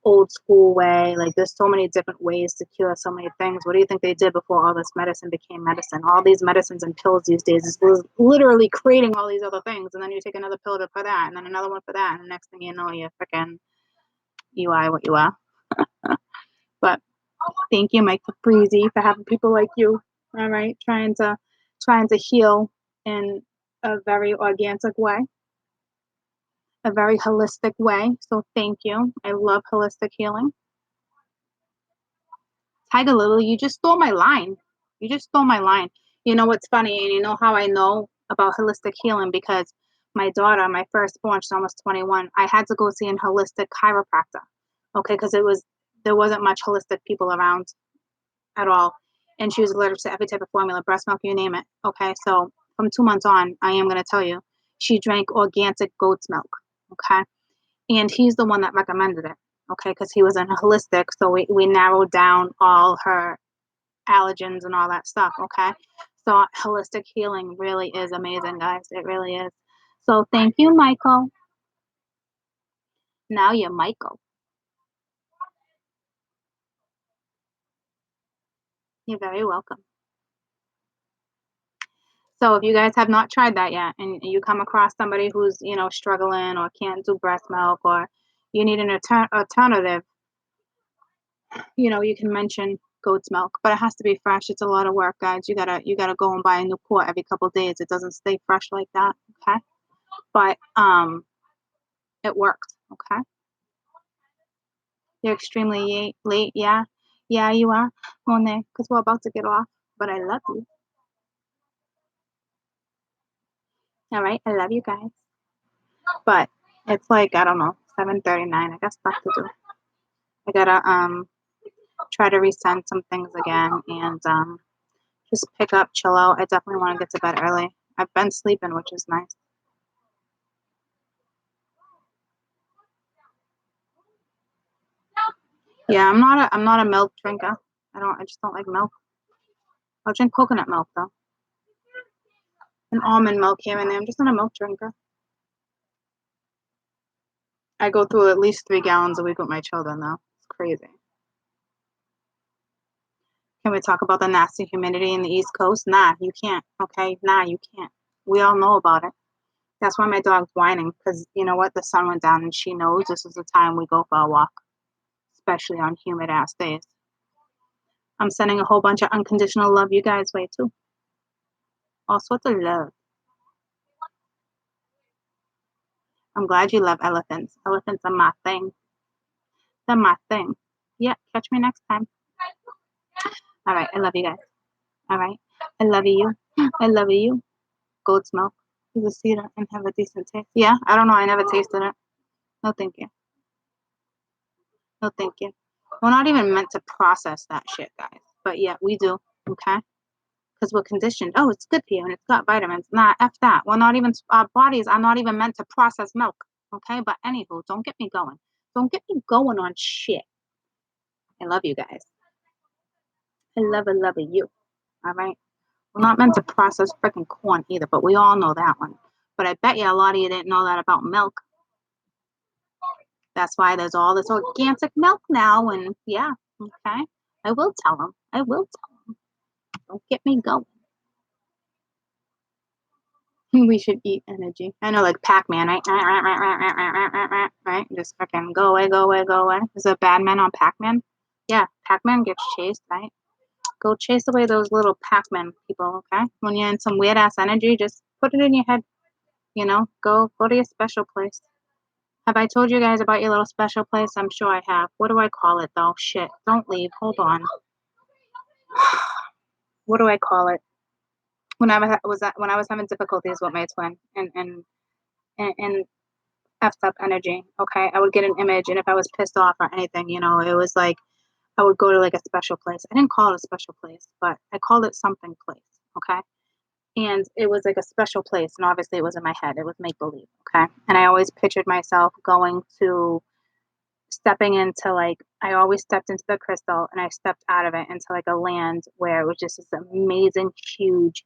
old school way. Like there's so many different ways to cure so many things. What do you think they did before all this medicine became medicine? All these medicines and pills these days is literally creating all these other things, and then you take another pill for that, and then another one for that, and the next thing you know, you're freaking you are what you are. But thank you, Mike Breezy, for having people like you. All right, trying to heal in a very organic way. a very holistic way. So thank you. I love holistic healing. Tiger Lily, you just stole my line. You just stole my line. You know what's funny, and you know how I know about holistic healing? Because my daughter, my firstborn, she's almost 21. I had to go see a holistic chiropractor, okay, because there wasn't much holistic people around at all, and she was allergic to every type of formula, breast milk, you name it. Okay, so from 2 months on, I am going to tell you, she drank organic goat's milk. Okay, and he's the one that recommended it. Okay, because he was in holistic, so we narrowed down all her allergens and all that stuff. Okay, so holistic healing really is amazing, guys. It really is. So thank you, Michael. Now you're Michael. You're very welcome. So if you guys have not tried that yet, and you come across somebody who's, struggling or can't do breast milk, or you need an alternative, you can mention goat's milk, but it has to be fresh. It's a lot of work, guys. You gotta go and buy a new quart every couple of days. It doesn't stay fresh like that. Okay, but it works. Okay, you're extremely late. Yeah, you are, Monet, because we're about to get off. But I love you. All right, I love you guys. But it's like, I don't know, 7:39. I got stuff to do. I gotta try to resend some things again, and just pick up, chill out. I definitely want to get to bed early. I've been sleeping, which is nice. Yeah, I'm not a milk drinker. I just don't like milk. I'll drink coconut milk though. And almond milk here and there. I'm just not a milk drinker. I go through at least 3 gallons a week with my children though. It's crazy. Can we talk about the nasty humidity in the East Coast? Nah, you can't. Okay? Nah, you can't. We all know about it. That's why my dog's whining, because you know what? The sun went down and she knows this is the time we go for a walk, especially on humid ass days. I'm sending a whole bunch of unconditional love you guys' way too. All sorts of love. I'm glad you love elephants. Elephants are my thing. They're my thing. Yeah, catch me next time. All right, I love you guys. All right, I love you. I love you. Goat's milk. You will see it and have a decent taste. Yeah, I don't know. I never tasted it. No, thank you. No, thank you. We're not even meant to process that shit, guys. But yeah, we do. Okay? Because we're conditioned. Oh, it's good for you and it's got vitamins. Nah, F that. We're not even, our bodies are not even meant to process milk. Okay? But anywho, don't get me going. Don't get me going on shit. I love you guys. I love you. All right? We're not meant to process freaking corn either, but we all know that one. But I bet you a lot of you didn't know that about milk. That's why there's all this organic milk now. And yeah, okay. I will tell them. I will tell them. Don't get me going. We should eat energy. I know, like Pac-Man, right? Right? Just fucking go away, go away, go away. Is there bad men on Pac-Man? Yeah, Pac-Man gets chased, right? Go chase away those little Pac-Man people, okay? When you're in some weird ass energy, just put it in your head. Go to your special place. Have I told you guys about your little special place? I'm sure I have. What do I call it though? Shit. Don't leave. Hold on. What do I call it? When I was having difficulties with my twin and effed up energy, okay, I would get an image, and if I was pissed off or anything, it was like I would go to like a special place. I didn't call it a special place, but I called it something place, okay? And it was like a special place, and obviously it was in my head. It was make believe, okay? And I always pictured myself stepping into, like, I always stepped into the crystal and I stepped out of it into like a land where it was just this amazing, huge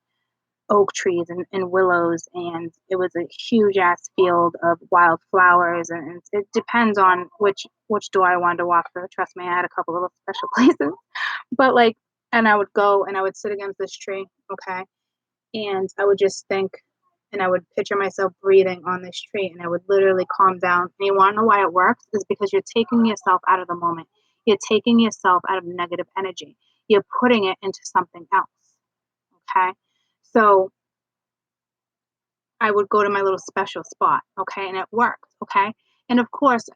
oak trees and willows, and it was a huge ass field of wild flowers, and it depends on which door I wanted to walk through. Trust me, I had a couple of special places, but like, and I would go and I would sit against this tree, okay, and I would just think, and I would picture myself breathing on this tree, and I would literally calm down. And you want to know why it works? Is because you're taking yourself out of the moment. You're taking yourself out of negative energy. You're putting it into something else. Okay. So I would go to my little special spot, okay? And it worked, okay? And of course,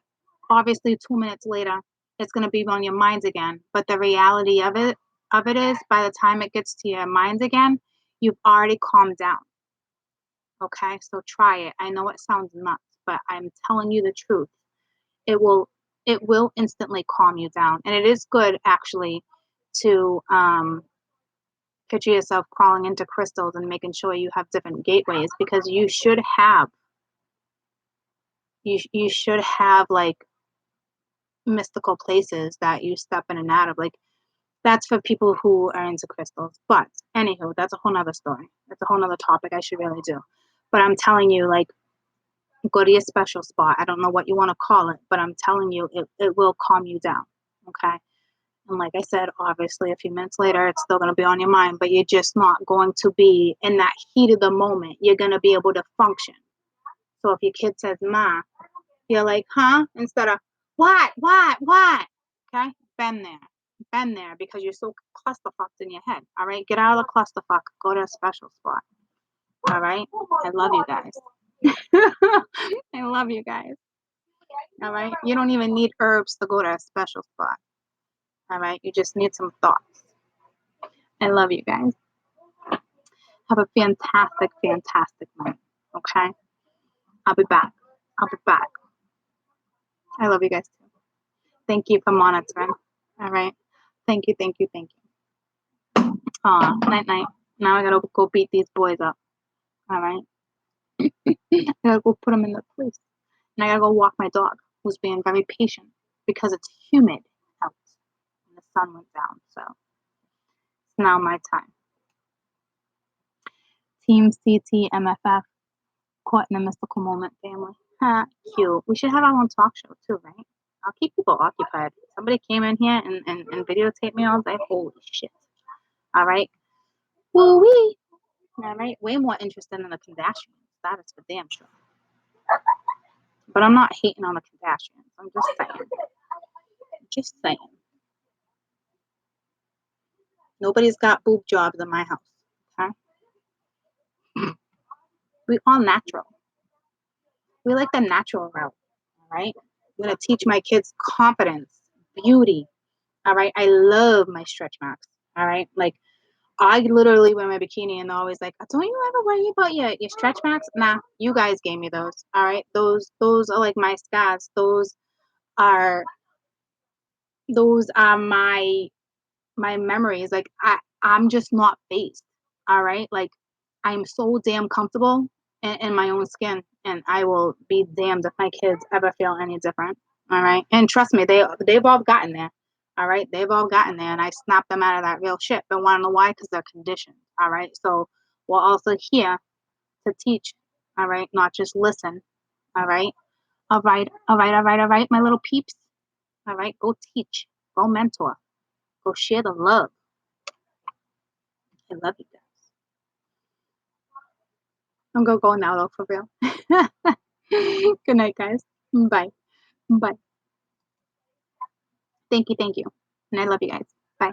obviously 2 minutes later, it's gonna be on your minds again. But the reality of it is by the time it gets to your minds again, you've already calmed down. Okay? So try it. I know it sounds nuts, but I'm telling you the truth. It will instantly calm you down. And it is good actually to picture yourself crawling into crystals and making sure you have different gateways because you should have like mystical places that you step in and out of. Like that's for people who are into crystals. But anywho, that's a whole nother story. That's a whole nother topic I should really do. But I'm telling you, like, go to your special spot. I don't know what you want to call it, but I'm telling you, it will calm you down. Okay. And like I said, obviously, a few minutes later, it's still going to be on your mind, but you're just not going to be in that heat of the moment. You're going to be able to function. So if your kid says, Ma, you're like, huh? Instead of, what? Okay? Been there because you're so clusterfucked in your head. All right? Get out of the clusterfuck. Go to a special spot. All right? I love you guys. I love you guys. All right? You don't even need herbs to go to a special spot. All right? You just need some thoughts. I love you guys. Have a fantastic, fantastic night. Okay? I'll be back. I love you guys too. Thank you for monitoring. All right? Thank you. Night. Now I gotta go beat these boys up. All right? I gotta go put them in the place. And I gotta go walk my dog, who's being very patient because it's humid out and the sun went down. So it's now my time. Team CTMFF, caught in a mystical moment family. Ha, cute. We should have our own talk show too, right? I'll keep people occupied. Somebody came in here and videotaped me all day. Holy shit. All right. Woo-wee. All right. Way more interesting than the Kardashians. That is for damn sure. But I'm not hating on the Kardashians. I'm just saying. Nobody's got boob jobs in my house. Okay? We all natural. We like the natural route. All right? I'm going to teach my kids confidence, beauty. All right? I love my stretch marks. All right? Like, I literally wear my bikini and they're always like, don't you ever worry about your stretch marks? Nah, you guys gave me those. All right? Those are like my scars. Those are my memories. Like I'm just not phased. All right. Like I'm so damn comfortable in my own skin, and I will be damned if my kids ever feel any different. All right. And trust me, they've all gotten there. All right. They've all gotten there, and I snapped them out of that real shit. But want to know why? Because they're conditioned. All right. So we're also here to teach. All right. Not just listen. All right. All right. My little peeps. All right. Go teach. Go mentor. Go share the love. I love you guys. I'm gonna go now though, for real. Good night, guys. Bye. Bye. Thank you. And I love you guys. Bye.